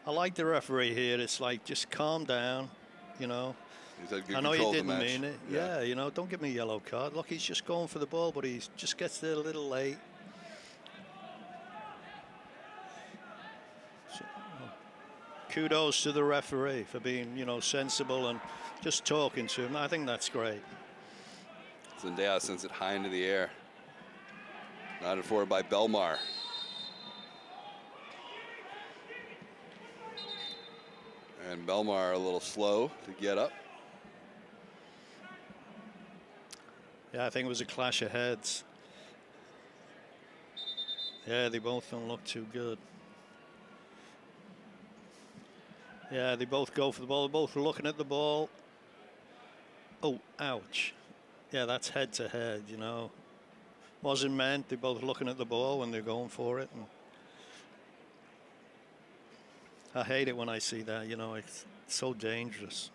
I like the referee here. It's like, just calm down, He's had good I know control he of the didn't match. mean it. Yeah, don't give me a yellow card. Look, he's just going for the ball, but he just gets there a little late. So, kudos to the referee for being, sensible and just talking to him. I think that's great. Zendaya sends it high into the air. Nodded forward by Belmar. And Belmar a little slow to get up. Yeah, I think it was a clash of heads. Yeah, they both don't look too good. Yeah, they both go for the ball. They're both looking at the ball. Oh, ouch. Yeah, that's head to head, Wasn't meant. They're both looking at the ball when they're going for it. And I hate it when I see that, it's so dangerous.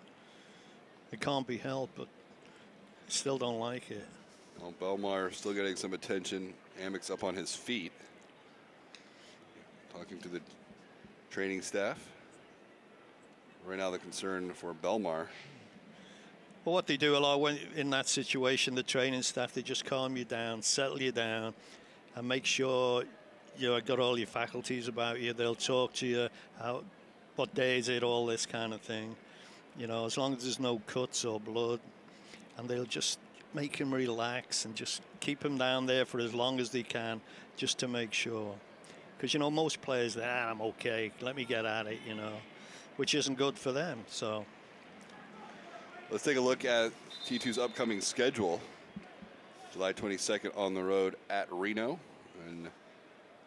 It can't be helped, but I still don't like it. Well, Belmar still getting some attention. Amick's up on his feet. Talking to the training staff. Right now the concern for Belmar. Well, what they do a lot when in that situation, the training staff, they just calm you down, settle you down, and make sure you've got all your faculties about you. They'll talk to you, what day is it, all this kind of thing. As long as there's no cuts or blood, and they'll just make him relax and just keep him down there for as long as they can, just to make sure. Because, most players, I'm okay, let me get at it, which isn't good for them, so. Let's take a look at T2's upcoming schedule. July 22nd on the road at Reno, and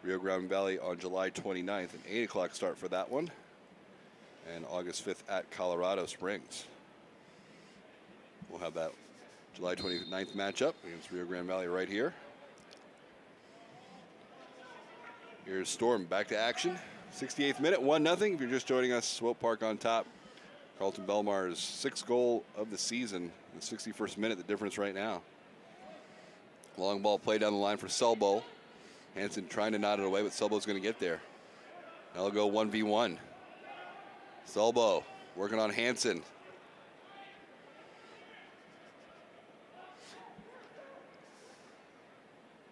Rio Grande Valley on July 29th. An 8 o'clock start for that one. and August 5th at Colorado Springs. We'll have that July 29th matchup against Rio Grande Valley right here. Here's Storm back to action. 68th minute, 1-0. If you're just joining us, Swope Park on top. Carlton Belmar's 6th goal of the season. The 61st minute, the difference right now. Long ball play down the line for Selbo. Hansen trying to knot it away, but Selbo's going to get there. Now they'll go 1v1. Selbo working on Hansen.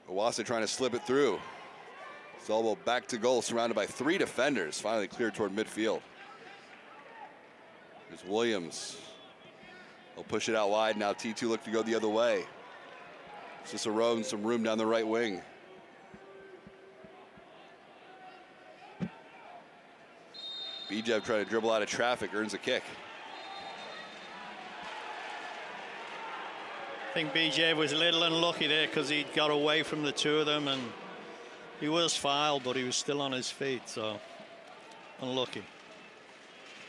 Owasa trying to slip it through. Selbo back to goal, surrounded by 3 defenders. Finally cleared toward midfield. There's Williams. He'll push it out wide. Now T2 look to go the other way. Cicerone, some room down the right wing. Bijev trying to dribble out of traffic, earns a kick. I think BJ was a little unlucky there because he got away from the two of them, and he was fouled, but he was still on his feet, so unlucky.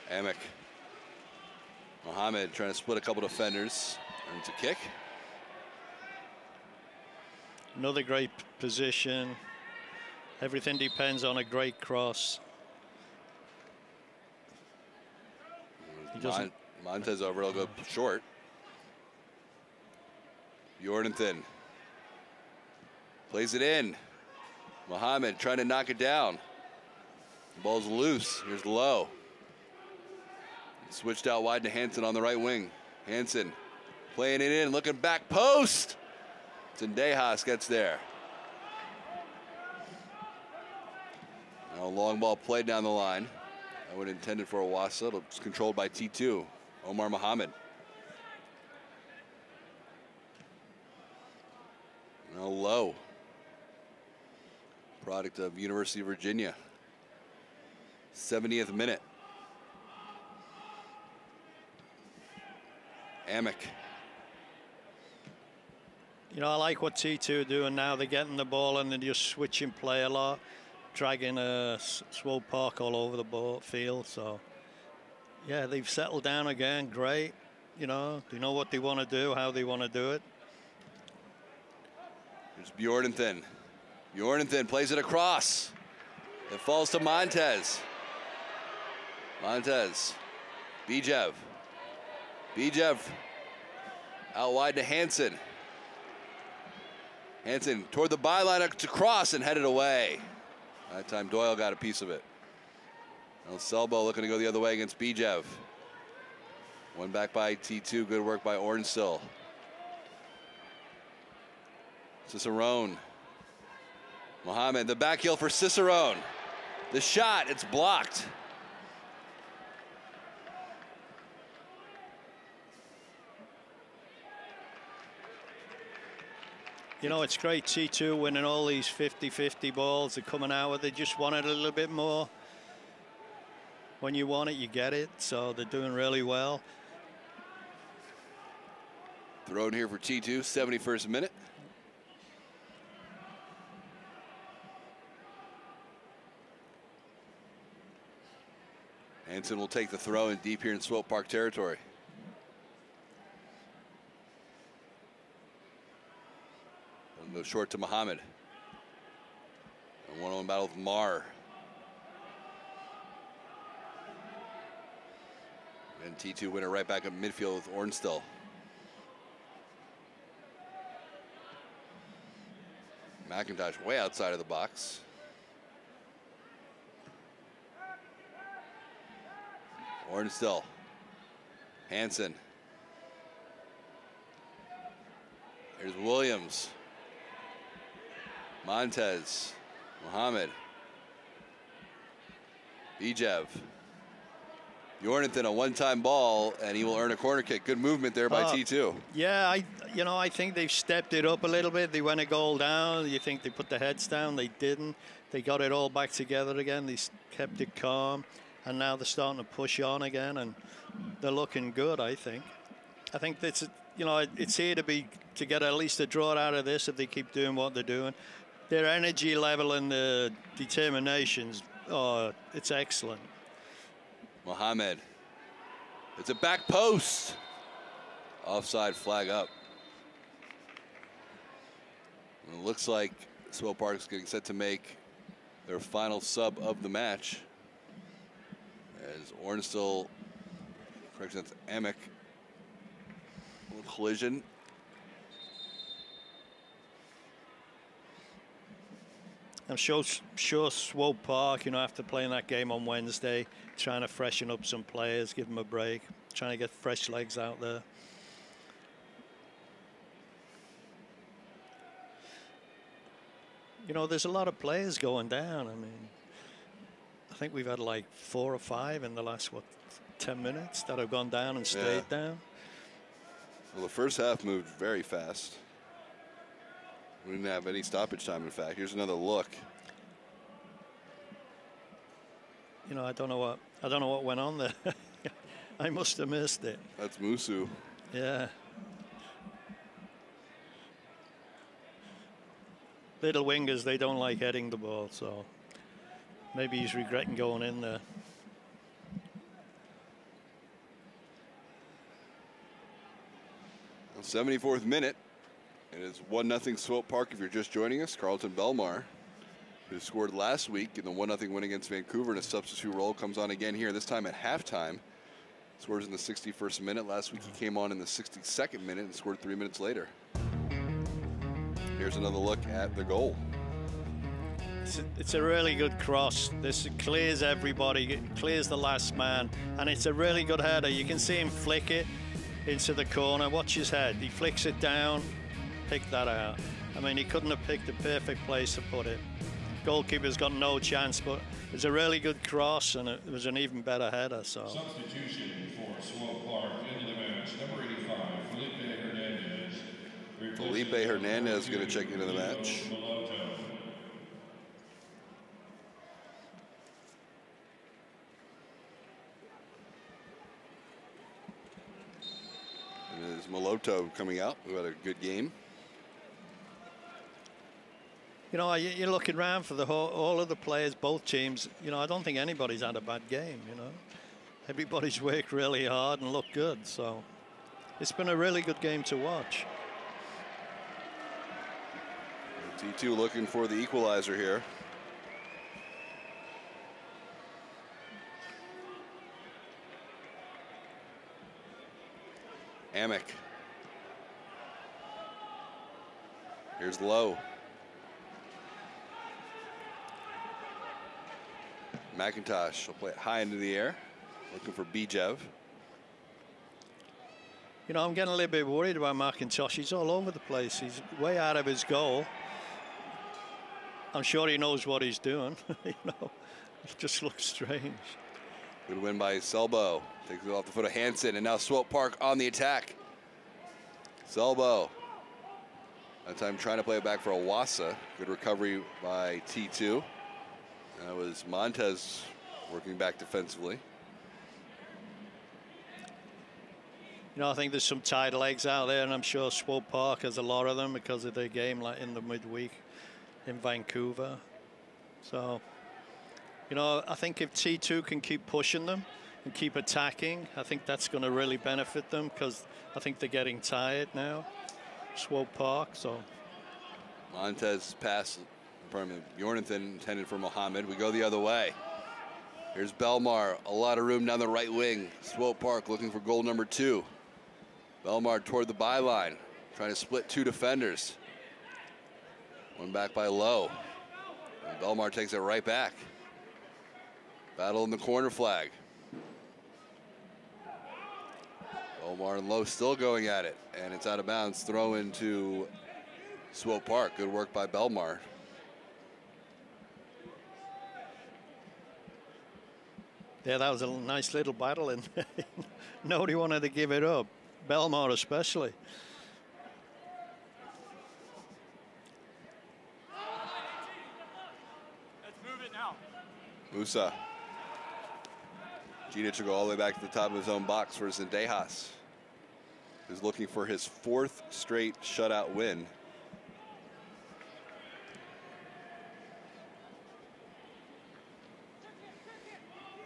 Amick. Mohammed trying to split a couple defenders. Earns a kick. Another great position. Everything depends on a great cross. He doesn't. Montez over, he'll go short. Jordan plays it in. Mohammed trying to knock it down. The ball's loose. Here's Lowe. Switched out wide to Hansen on the right wing. Hansen playing it in, looking back post. Zendejas gets there. Now a long ball played down the line. That would intended for Owasa. It's controlled by T2, Omar Mohammed. Now Lowe. Product of University of Virginia. 70th minute. Amick. You know, I like what T2 are doing now. They're getting the ball and they're just switching play a lot, dragging Swope Park all over the field. So, yeah, they've settled down again. Great. You know, they know what they want to do, how they want to do it. There's Bjornathan. Bjornathan plays it across. It falls to Montez. Montez. Bijev. Bijev out wide to Hansen. Hansen toward the byline to cross and headed away. That time Doyle got a piece of it. Now Selbo looking to go the other way against Bijev. One back by T2. Good work by Ornstill. Cicerone. Mohammed, the back heel for Cicerone. The shot, it's blocked. You know, it's great, T2 winning all these 50-50 balls. They're coming out with it. They just want it a little bit more. When you want it, you get it. So they're doing really well. Thrown here for T2, 71st minute. Hansen will take the throw in deep here in Swope Park territory. Go short to Mohammed. A one-on-one battle with Marr. And T2 winner right back up midfield with Ornstill. McIntosh way outside of the box. Ornstill. Hansen. Here's Williams. Montez. Mohammed. Bijev. Jornathan, a one-time ball, and he will earn a corner kick. Good movement there by T2. Yeah, I think they've stepped it up a little bit. They went a goal down. You think they put the heads down? They didn't. They got it all back together again. They kept it calm, and now they're starting to push on again, and they're looking good, I think. I think that's, you know, it's here to get at least a draw out of this if they keep doing what they're doing. Their energy level and the determinations, it's excellent. Mohammed. It's a back post. Offside flag up. And it looks like Swope Park is getting set to make their final sub of the match. As Ornstill corrects against Amick. A little collision. I'm sure Swope Park, after playing that game on Wednesday, trying to freshen up some players, give them a break, trying to get fresh legs out there. There's a lot of players going down. I mean, I think we've had like 4 or 5 in the last, 10 minutes that have gone down and stayed down. Well, the first half moved very fast. We didn't have any stoppage time, in fact. Here's another look. I don't know what went on there. I must have missed it. That's Musu. Yeah. Little wingers, they don't like heading the ball, so maybe he's regretting going in there. Well, 74th minute. It is 1-0 Swope Park if you're just joining us. Carlton Belmar, who scored last week in the 1-0 win against Vancouver in a substitute role, comes on again here, this time at halftime. Scores in the 61st minute. Last week he came on in the 62nd minute and scored 3 minutes later. Here's another look at the goal. It's a really good cross. This clears everybody, it clears the last man, and it's a really good header. You can see him flick it into the corner. Watch his head. He flicks it down. Pick that out. I mean, he couldn't have picked the perfect place to put it. Goalkeeper's got no chance, but it's a really good cross, and it was an even better header. So. Substitution for Swope Park into the match, number 85, Felipe Hernandez. Felipe Hernandez going to check into the match. And it is Moloto coming out, who had a good game. You're looking around for all of the players, both teams. I don't think anybody's had a bad game. Everybody's worked really hard and looked good. So it's been a really good game to watch. T2 looking for the equalizer here. Amick. Here's Lowe. McIntosh will play it high into the air, looking for Bijev. I'm getting a little bit worried about McIntosh. He's all over the place. He's way out of his goal. I'm sure he knows what he's doing. It just looks strange. Good win by Selbo. Takes it off the foot of Hansen, and now Swope Park on the attack. Selbo. That time trying to play it back for Awasa. Good recovery by T2. That was Montez working back defensively. I think there's some tight legs out there, and I'm sure Swope Park has a lot of them because of their game like in the midweek in Vancouver. So, I think if T2 can keep pushing them and keep attacking, I think that's going to really benefit them because I think they're getting tired now, Swope Park. So Montez pass, Jornathan intended for Mohammed. We go the other way. Here's Belmar, a lot of room down the right wing. Swope Park looking for goal number 2. Belmar toward the byline, trying to split 2 defenders. One back by Lowe. And Belmar takes it right back. Battle in the corner flag. Belmar and Lowe still going at it, and it's out of bounds. Throw into Swope Park. Good work by Belmar. Yeah, that was a nice little battle, and nobody wanted to give it up. Belmar especially. Let's move it now. Musa. Ginic will go all the way back to the top of his own box for Zendejas, who's looking for his 4th straight shutout win.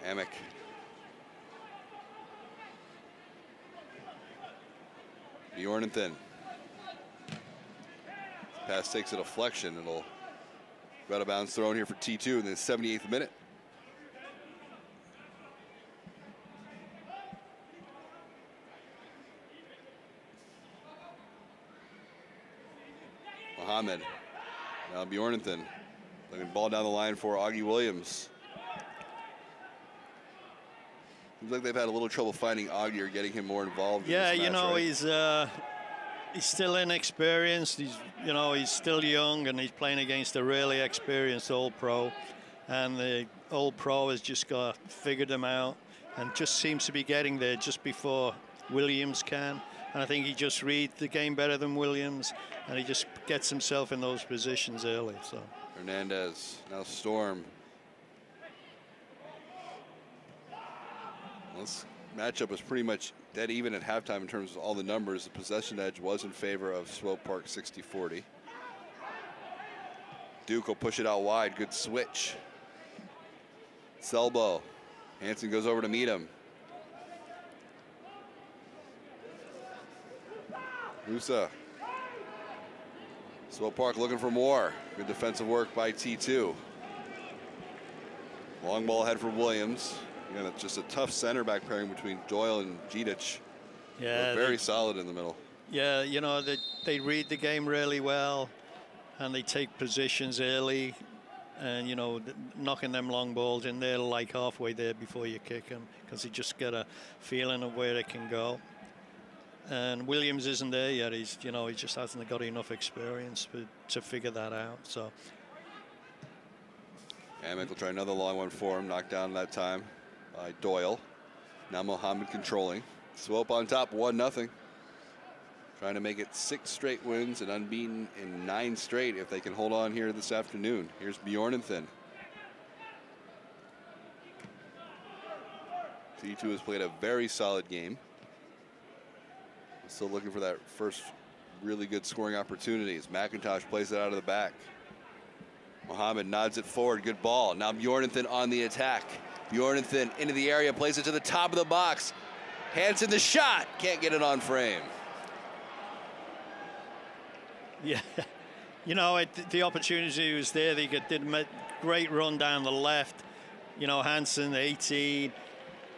Amick. Bjornathan. Pass takes a deflection. It'll go out of bounds thrown here for T2 in the 78th minute. Mohammed. Now Bjornathan. Looking ball down the line for Augie Williams. Seems like they've had a little trouble finding Augie or getting him more involved. Yeah, in this match, right? He's still inexperienced. He's still young, and he's playing against a really experienced old pro. And the old pro has just figured him out and just seems to be getting there just before Williams can. And I think he just reads the game better than Williams, and he just gets himself in those positions early. So Hernandez, now Storm. This matchup was pretty much dead even at halftime in terms of all the numbers. The possession edge was in favor of Swope Park 60-40. Duke will push it out wide. Good switch. Selbo. Hansen goes over to meet him. Musa. Swope Park looking for more. Good defensive work by T2. Long ball ahead for Williams. Again, it's just a tough center back pairing between Doyle and Gidic. yeah, Very solid in the middle. yeah, they read the game really well, and they take positions early, and knocking them long balls in there like halfway there before you kick them, because you just get a feeling of where it can go. And Williams isn't there yet. He just hasn't got enough experience to figure that out. So Amick will try another long one for him. Knocked down that time by Doyle. Now Mohammed controlling. Swope on top, 1-0. Trying to make it 6 straight wins and unbeaten in 9 straight if they can hold on here this afternoon. Here's Bjornathan. T2 has played a very solid game. Still looking for that first really good scoring opportunities. McIntosh plays it out of the back. Mohammed nods it forward. Good ball. Now Bjornathan on the attack. Bjornathan into the area, plays it to the top of the box. Hansen the shot. Can't get it on frame. yeah, the opportunity was there. They did a great run down the left. Hansen 18.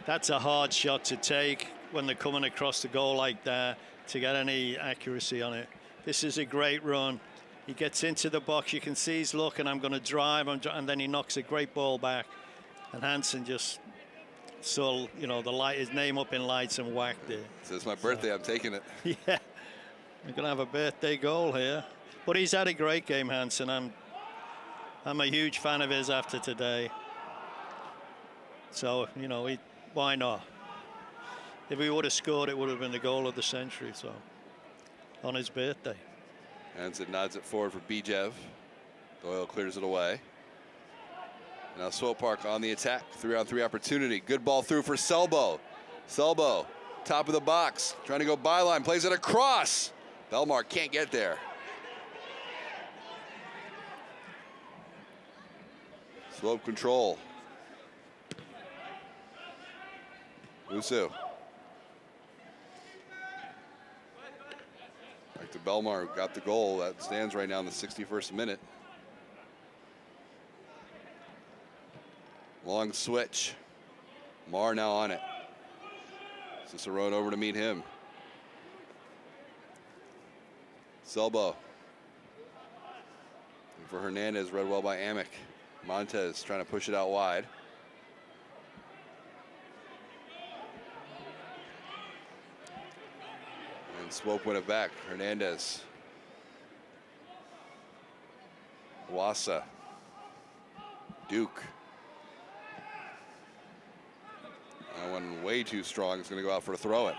That's a hard shot to take when they're coming across the goal like that, to get any accuracy on it. This is a great run. He gets into the box. You can see he's looking, I'm going to drive, and then he knocks a great ball back. And Hansen just saw, his name up in lights and whacked it. So it's my birthday, I'm taking it. Yeah, we're going to have a birthday goal here. But he's had a great game, Hansen. I'm a huge fan of his after today. So, why not? If he would have scored, it would have been the goal of the century, so, on his birthday. Hansen nods it forward for Bijev. Doyle clears it away. Now Swope Park on the attack. 3-on-3 opportunity. Good ball through for Selbo. Selbo, top of the box, trying to go byline, plays it across. Belmar can't get there. Swope control. Usu. Back to Belmar, who got the goal. That stands right now in the 61st minute. Long switch. Marr now on it. Cicerone over to meet him. Selbo. For Hernandez, read well by Amick. Montez trying to push it out wide. And Swope win it back. Hernandez. Wassa. Duke. That one way too strong. It's going to go out for a throw-in.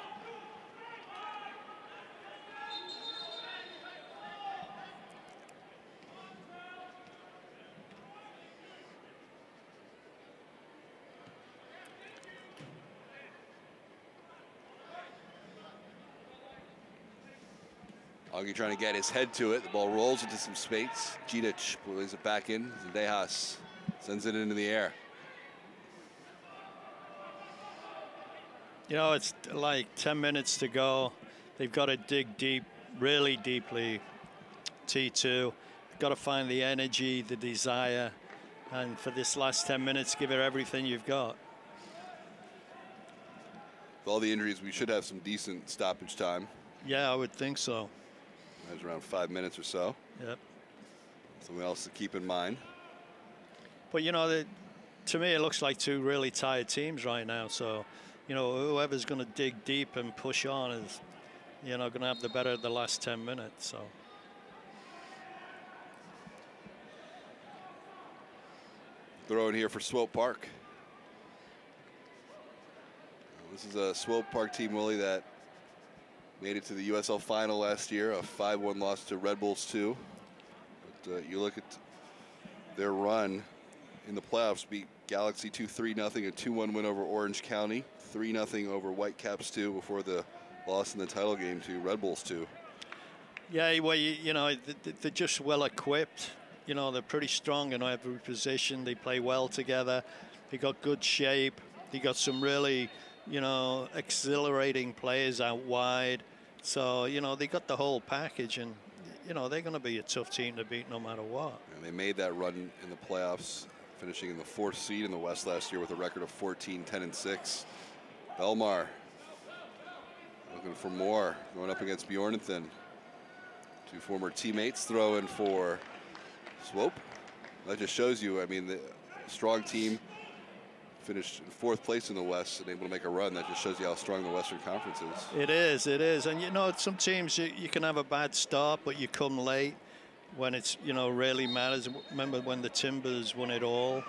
Augie trying to get his head to it. The ball rolls into some space. Gidic plays it back in. Zendejas sends it into the air. It's like 10 minutes to go. they've got to dig deep, really deeply. T2, got to find the energy, the desire, and for this last 10 minutes, give it everything you've got. With all the injuries, we should have some decent stoppage time. Yeah, I would think so. There's around 5 minutes or so. Yep. Something else to keep in mind. But, you know, to me, it looks like two really tired teams right now. So, you know, whoever's going to dig deep and push on is, you know, going to have the better of the last 10 minutes. So. Throw in here for Swope Park. This is a Swope Park team, Willie, that made it to the USL final last year, a 5-1 loss to Red Bulls 2. But you look at their run in the playoffs, beat Galaxy 2-3-0, a 2-1 win over Orange County, 3-0 over Whitecaps 2 before the loss in the title game to Red Bulls 2. Yeah, well, you know, they're just well equipped. You know, they're pretty strong in every position. They play well together. They got good shape. They got some really, you know, exhilarating players out wide. So, you know, they got the whole package, and, you know, they're going to be a tough team to beat no matter what. And they made that run in the playoffs, finishing in the 4th seed in the West last year with a record of 14-10-6. Belmar looking for more, going up against Bjornathan. Two former teammates throw in for Swope. That just shows you, I mean, the strong team finished in 4th place in the West and able to make a run. That just shows you how strong the Western Conference is. It is, it is. And, you know, some teams, you can have a bad start, but you come late when it's, you know, really matters. Remember when the Timbers won it all?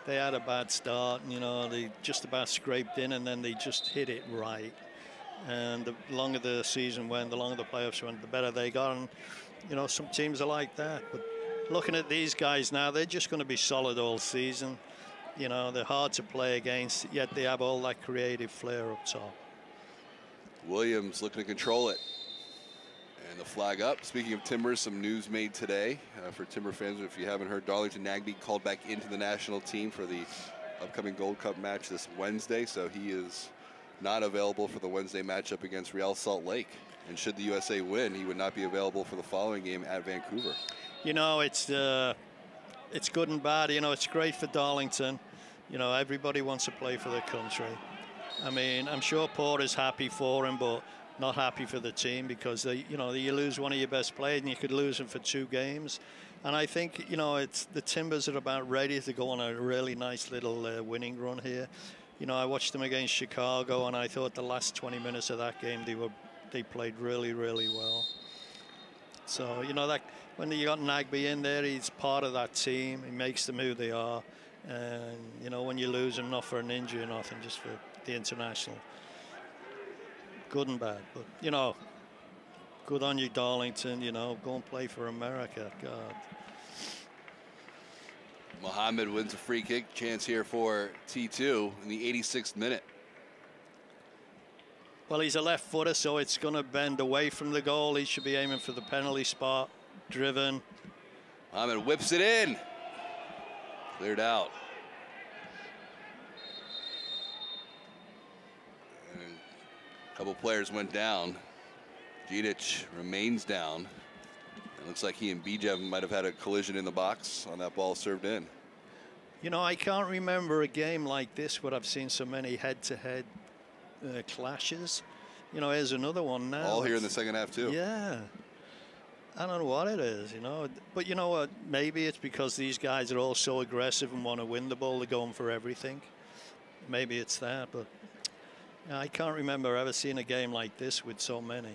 They had a bad start, and, you know, they just about scraped in, and then they just hit it right. And the longer the season went, the longer the playoffs went, the better they got. And, you know, some teams are like that. But looking at these guys now, they're just going to be solid all season. You know, they're hard to play against, yet they have all that creative flair up top. Williams looking to control it. And the flag up. Speaking of Timbers, some news made today for Timber fans. If you haven't heard, Darlington Nagby called back into the national team for the upcoming Gold Cup match this Wednesday. So he is not available for the Wednesday matchup against Real Salt Lake. And should the USA win, he would not be available for the following game at Vancouver. You know, it's good and bad. You know, it's great for Darlington. You know, everybody wants to play for their country. I mean, I'm sure Porter's happy for him, but not happy for the team because, you know, you lose one of your best players and you could lose him for 2 games. And I think, you know, it's the Timbers are about ready to go on a really nice little winning run here. You know, I watched them against Chicago, and I thought the last 20 minutes of that game, they played really, really well. So, you know, that when you got Nagby in there, he's part of that team. He makes them who they are. And, you know, when you lose him, not for an injury or nothing, just for the international. Good and bad. But, you know, good on you, Darlington. You know, go and play for America. God. Mohammed wins a free kick. Chance here for T2 in the 86th minute. Well, he's a left footer, so it's going to bend away from the goal. He should be aiming for the penalty spot. Driven. Mohammed whips it in. Cleared out. And a couple players went down. Gidic remains down. It looks like he and Bijev might have had a collision in the box on that ball served in. You know, I can't remember a game like this where I've seen so many head-to-head clashes. You know, here's another one now. All here in the second half, too. Yeah. I don't know what it is, you know. But you know what? Maybe it's because these guys are all so aggressive and want to win the ball. They're going for everything. Maybe it's that. But I can't remember ever seeing a game like this with so many.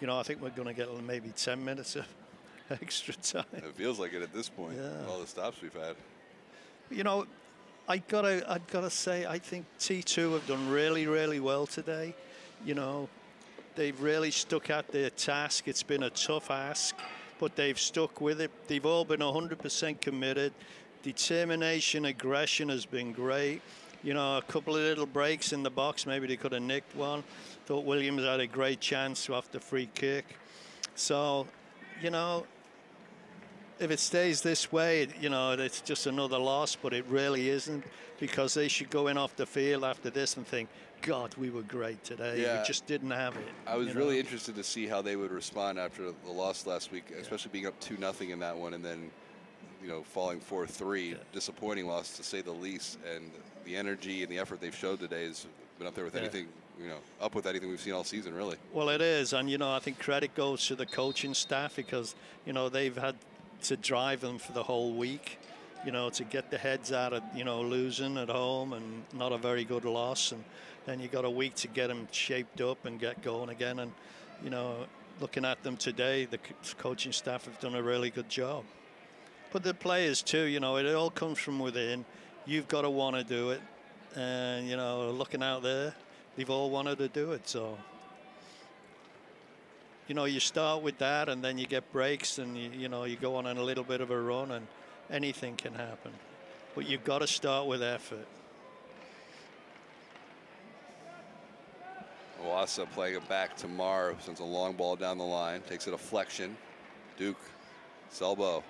You know, I think we're going to get maybe 10 minutes of extra time. It feels like it at this point. Yeah. All the stops we've had. You know, I've got to say, I think T2 have done really, really well today. You know, they've really stuck at their task. It's been a tough ask, but they've stuck with it. They've all been 100% committed. Determination, aggression has been great. You know, a couple of little breaks in the box. Maybe they could have nicked one. Thought Williams had a great chance off the free kick. So, you know, if it stays this way, you know, it's just another loss, but it really isn't, because they should go in off the field after this and think, God, we were great today. Yeah. We just didn't have it. I was really interested to see how they would respond after the loss last week, especially being up 2-0 in that one and then, you know, falling 4-3. Yeah. Disappointing loss, to say the least. And the energy and the effort they've showed today has been up there with anything, you know, up with anything we've seen all season, really. Well, it is. And, you know, I think credit goes to the coaching staff, because, you know, they've had to drive them for the whole week, you know, to get the heads out of, you know, losing at home and not a very good loss. And then you got a week to get them shaped up and get going again. And, you know, looking at them today, the coaching staff have done a really good job. But the players too, you know, it all comes from within. You've got to want to do it. And, you know, looking out there, they've all wanted to do it. So, you know, you start with that, and then you get breaks, and, you know, you go on a little bit of a run, and anything can happen. But you've got to start with effort. Owasso playing it back to Marr, who sends a long ball down the line, takes a deflection. Duke, Selbo,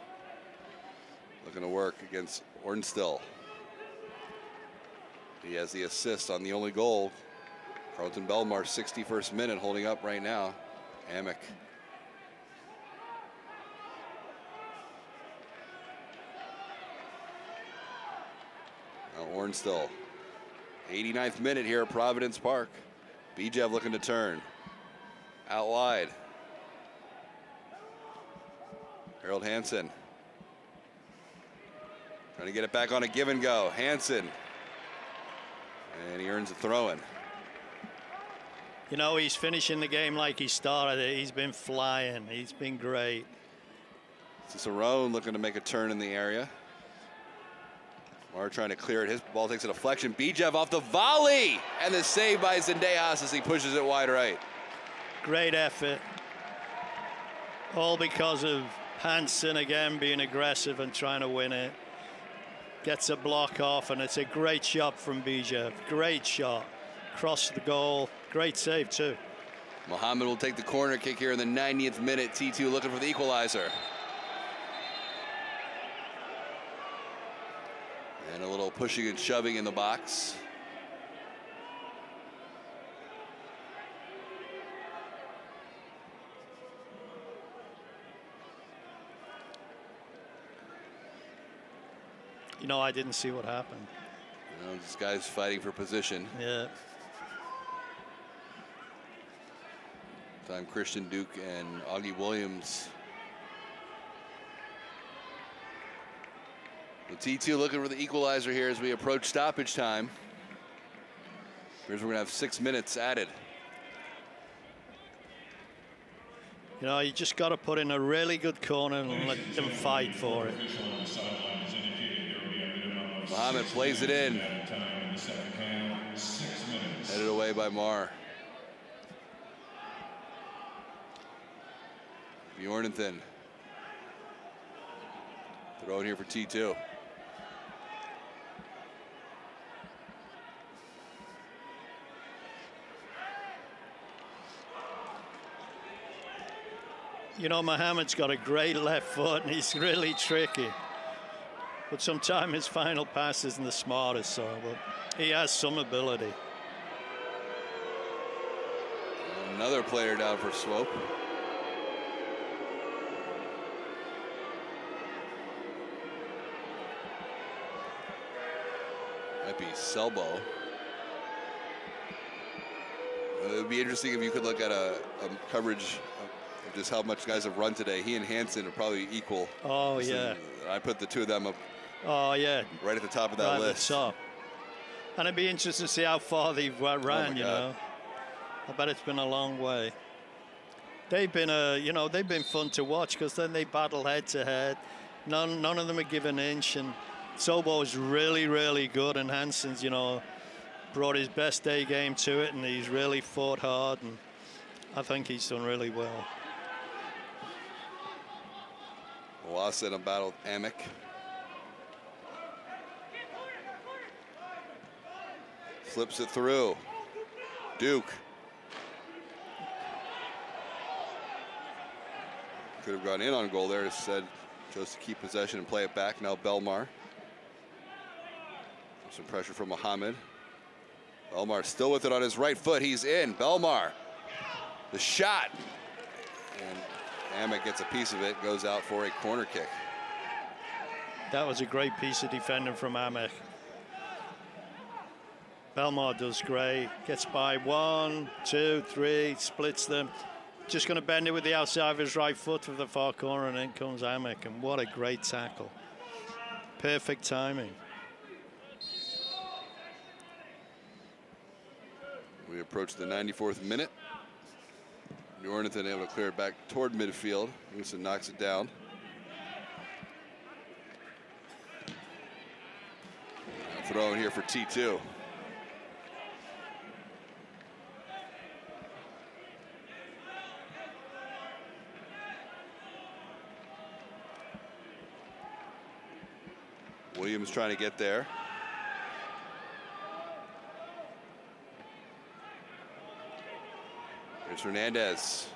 looking to work against Ornstill. He has the assist on the only goal. Carlton Belmar's 61st minute, holding up right now. Amick. Now Ornstill. 89th minute here at Providence Park. Bijev looking to turn. Out wide. Harold Hansen. Trying to get it back on a give and go. Hansen. And he earns a throw-in. You know, he's finishing the game like he started it. He's been flying. He's been great. Cicerone looking to make a turn in the area. Marr trying to clear it. His ball takes a deflection. Bijev off the volley. And the save by Zendejas as he pushes it wide right. Great effort. All because of Hansen again being aggressive and trying to win it. Gets a block off, and it's a great shot from Bijev. Great shot. Cross the goal. Great save, too. Mohammed will take the corner kick here in the 90th minute. T2 looking for the equalizer. And a little pushing and shoving in the box. You know, I didn't see what happened. You know, this guy's fighting for position. Yeah. Time Christian Duke and Augie Williams. The T2 looking for the equalizer here as we approach stoppage time. Here's we're gonna have 6 minutes added. You know, you just got to put in a really good corner and let them fight for it. Mohammed plays it in. Headed away by Marr. Bjornathan. Throw it here for T2. You know, Mohammed's got a great left foot, and he's really tricky. But sometimes his final pass isn't the smartest, so but he has some ability. Another player down for Swope. Might be Selbo. It would be interesting if you could look at a coverage of just how much guys have run today. He and Hansen are probably equal. Oh, yeah. I put the two of them up. Oh, yeah. Right at the top of that list. Right at the top. And it'd be interesting to see how far they've ran, you know. I bet it's been a long way. They've been, you know, they've been fun to watch because then they battle head to head. None of them are given an inch, and Sobo's really, really good, and Hansen's, you know, brought his best day game to it, and he's really fought hard, and I think he's done really well. Owasso in a battle with Amick. Flips it through. Duke. Could have gone in on goal there. Said Chose to keep possession and play it back. Now Belmar. Some pressure from Mohammed. Belmar still with it on his right foot. He's in. Belmar. The shot. And Amick gets a piece of it. Goes out for a corner kick. That was a great piece of defending from Amick. Belmar does great. Gets by 1, 2, 3. Splits them. Just going to bend it with the outside of his right foot to the far corner, and in comes Amick. And what a great tackle. Perfect timing. We approach the 94th minute. Jornathan able to clear it back toward midfield. Houston knocks it down. Throw in here for T2. Williams trying to get there. Here's Hernandez.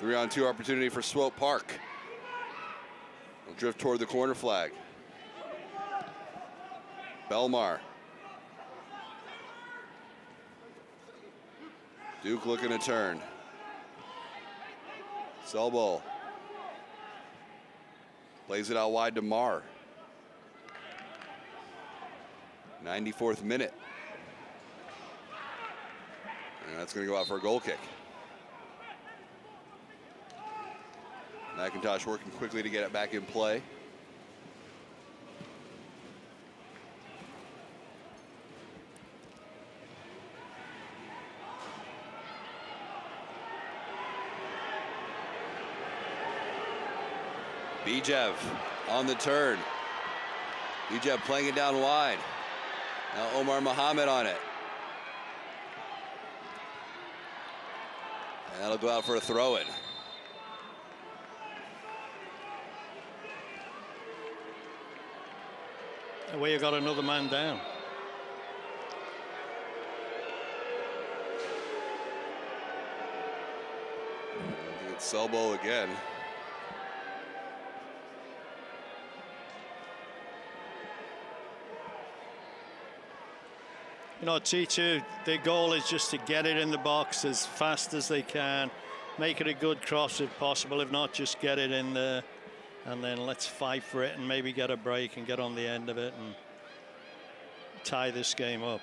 3-on-2 opportunity for Swope Park. Will drift toward the corner flag. Belmar. Duke looking to turn. Selbol. Plays it out wide to Marr. 94th minute. And that's going to go out for a goal kick. McIntosh working quickly to get it back in play. Bijev on the turn. Bijev playing it down wide. Now Omar Mohammed on it. And that'll go out for a throw-in. Well, you got another man down. It's Selbol again. You know, T2, their goal is just to get it in the box as fast as they can, make it a good cross if possible. If not, just get it in there, and then let's fight for it and maybe get a break and get on the end of it and tie this game up.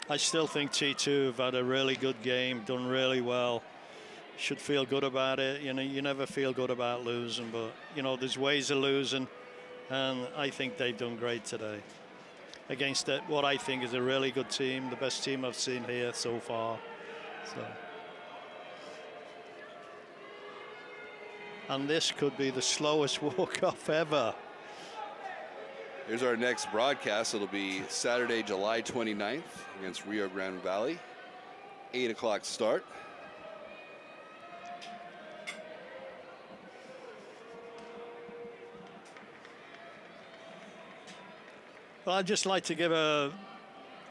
I still think T2 have had a really good game, done really well. Should feel good about it. You know, you never feel good about losing, but you know, there's ways of losing, and I think they've done great today against what I think is a really good team, the best team I've seen here so far. So, and this could be the slowest walk-off ever. Here's our next broadcast. It'll be Saturday, July 29th against Rio Grande Valley. 8 o'clock start. Well, I'd just like to give a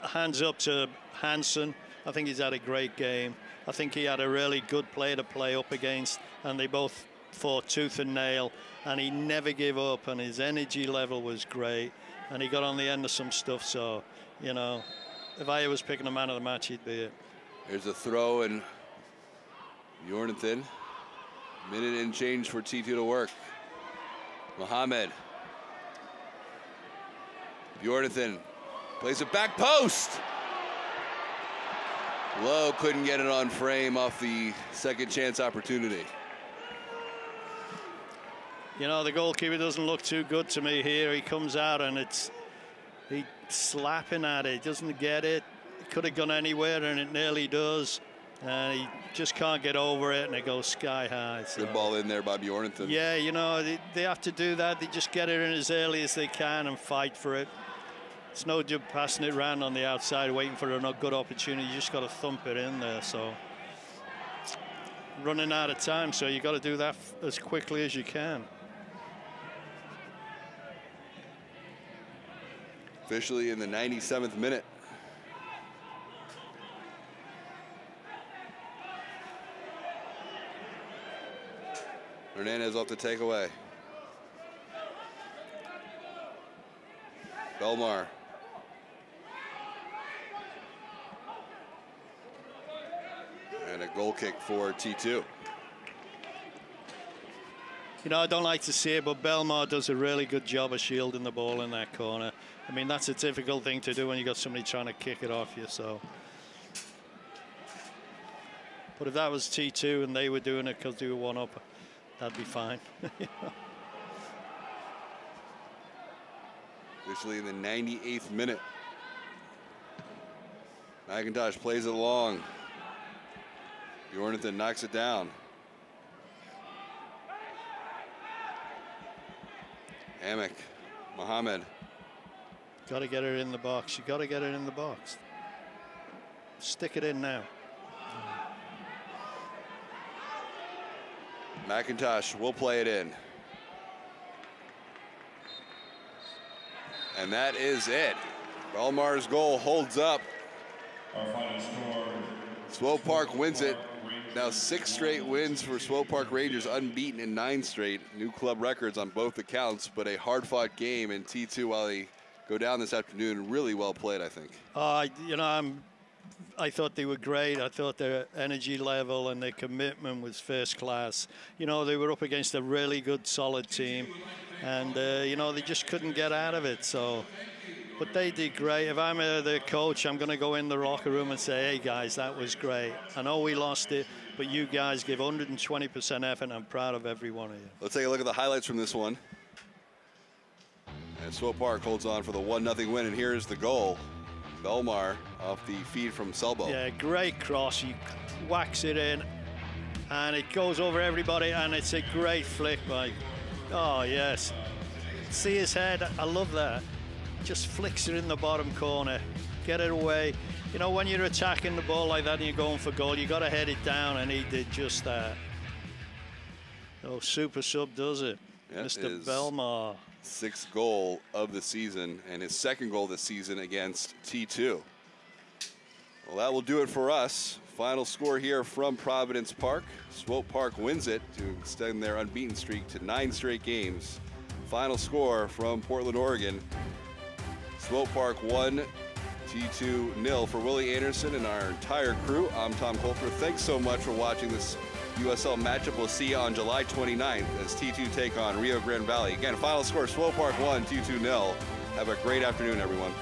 hands up to Hansen. I think he's had a great game. I think he had a really good player to play up against, and they both fought tooth and nail, and he never gave up, and his energy level was great, and he got on the end of some stuff. So, you know, if I was picking a man of the match, he'd be it. Here's a throw, and Jornathan. Minute and change for T2 to work. Mohammed. Jornathan plays it back post. Lowe couldn't get it on frame off the second chance opportunity. You know, the goalkeeper doesn't look too good to me here. He comes out and he's slapping at it. He doesn't get it. It could have gone anywhere, and it nearly does. And he just can't get over it, and it goes sky high. So. Good ball in there by Jornathan. Yeah, you know, they have to do that. They just get it in as early as they can and fight for it. It's no good passing it around on the outside, waiting for a good opportunity. You just got to thump it in there. So running out of time, so you got to do that as quickly as you can. Officially in the 97th minute. Hernandez off the takeaway. Belmar. And a goal kick for T2. You know, I don't like to see it, but Belmar does a really good job of shielding the ball in that corner. I mean, that's a difficult thing to do when you got somebody trying to kick it off you, so. But if that was T2 and they were doing it because they were one up, that'd be fine. Officially in the 98th minute. McIntosh plays it along. Bjornathan knocks it down. Amick, Mohammed. Got to get it in the box. You got to get it in the box. Stick it in now. McIntosh will play it in. And that is it. Belmar's goal holds up. Our final score. Swope Park wins it. Now 6 straight wins for Swope Park Rangers, unbeaten in 9 straight. New club records on both accounts, but a hard-fought game in T2 while they go down this afternoon. Really well played, I think. You know, I thought they were great. I thought their energy level and their commitment was first class. You know, they were up against a really good, solid team, and you know, they just couldn't get out of it. So, but they did great. If I'm the coach, I'm going to go in the locker room and say, "Hey guys, that was great. I know we lost it, but you guys give 120% effort. And I'm proud of every one of you." Let's take a look at the highlights from this one. And Swope Park holds on for the 1-0 win, and here's the goal. Belmar off the feed from Selbo. Yeah, great cross. He whacks it in, and it goes over everybody, and it's a great flick by. Oh yes, see his head. I love that. Just flicks it in the bottom corner. Get it away. You know, when you're attacking the ball like that and you're going for goal, you got to head it down, and he did just that. Oh, super sub does it, Yeah, Mr. Belmar. 6th goal of the season and his 2nd goal this season against T2. Well, that will do it for us. Final score here from Providence Park. Swope Park wins it to extend their unbeaten streak to 9 straight games. Final score from Portland, Oregon. Swope Park 1, T2 0. For Willie Anderson and our entire crew, I'm Tom Colfer. Thanks so much for watching this USL matchup. We'll see you on July 29th as T2 take on Rio Grande Valley. Again, final score, Swope Park 1, T2 0. Have a great afternoon, everyone.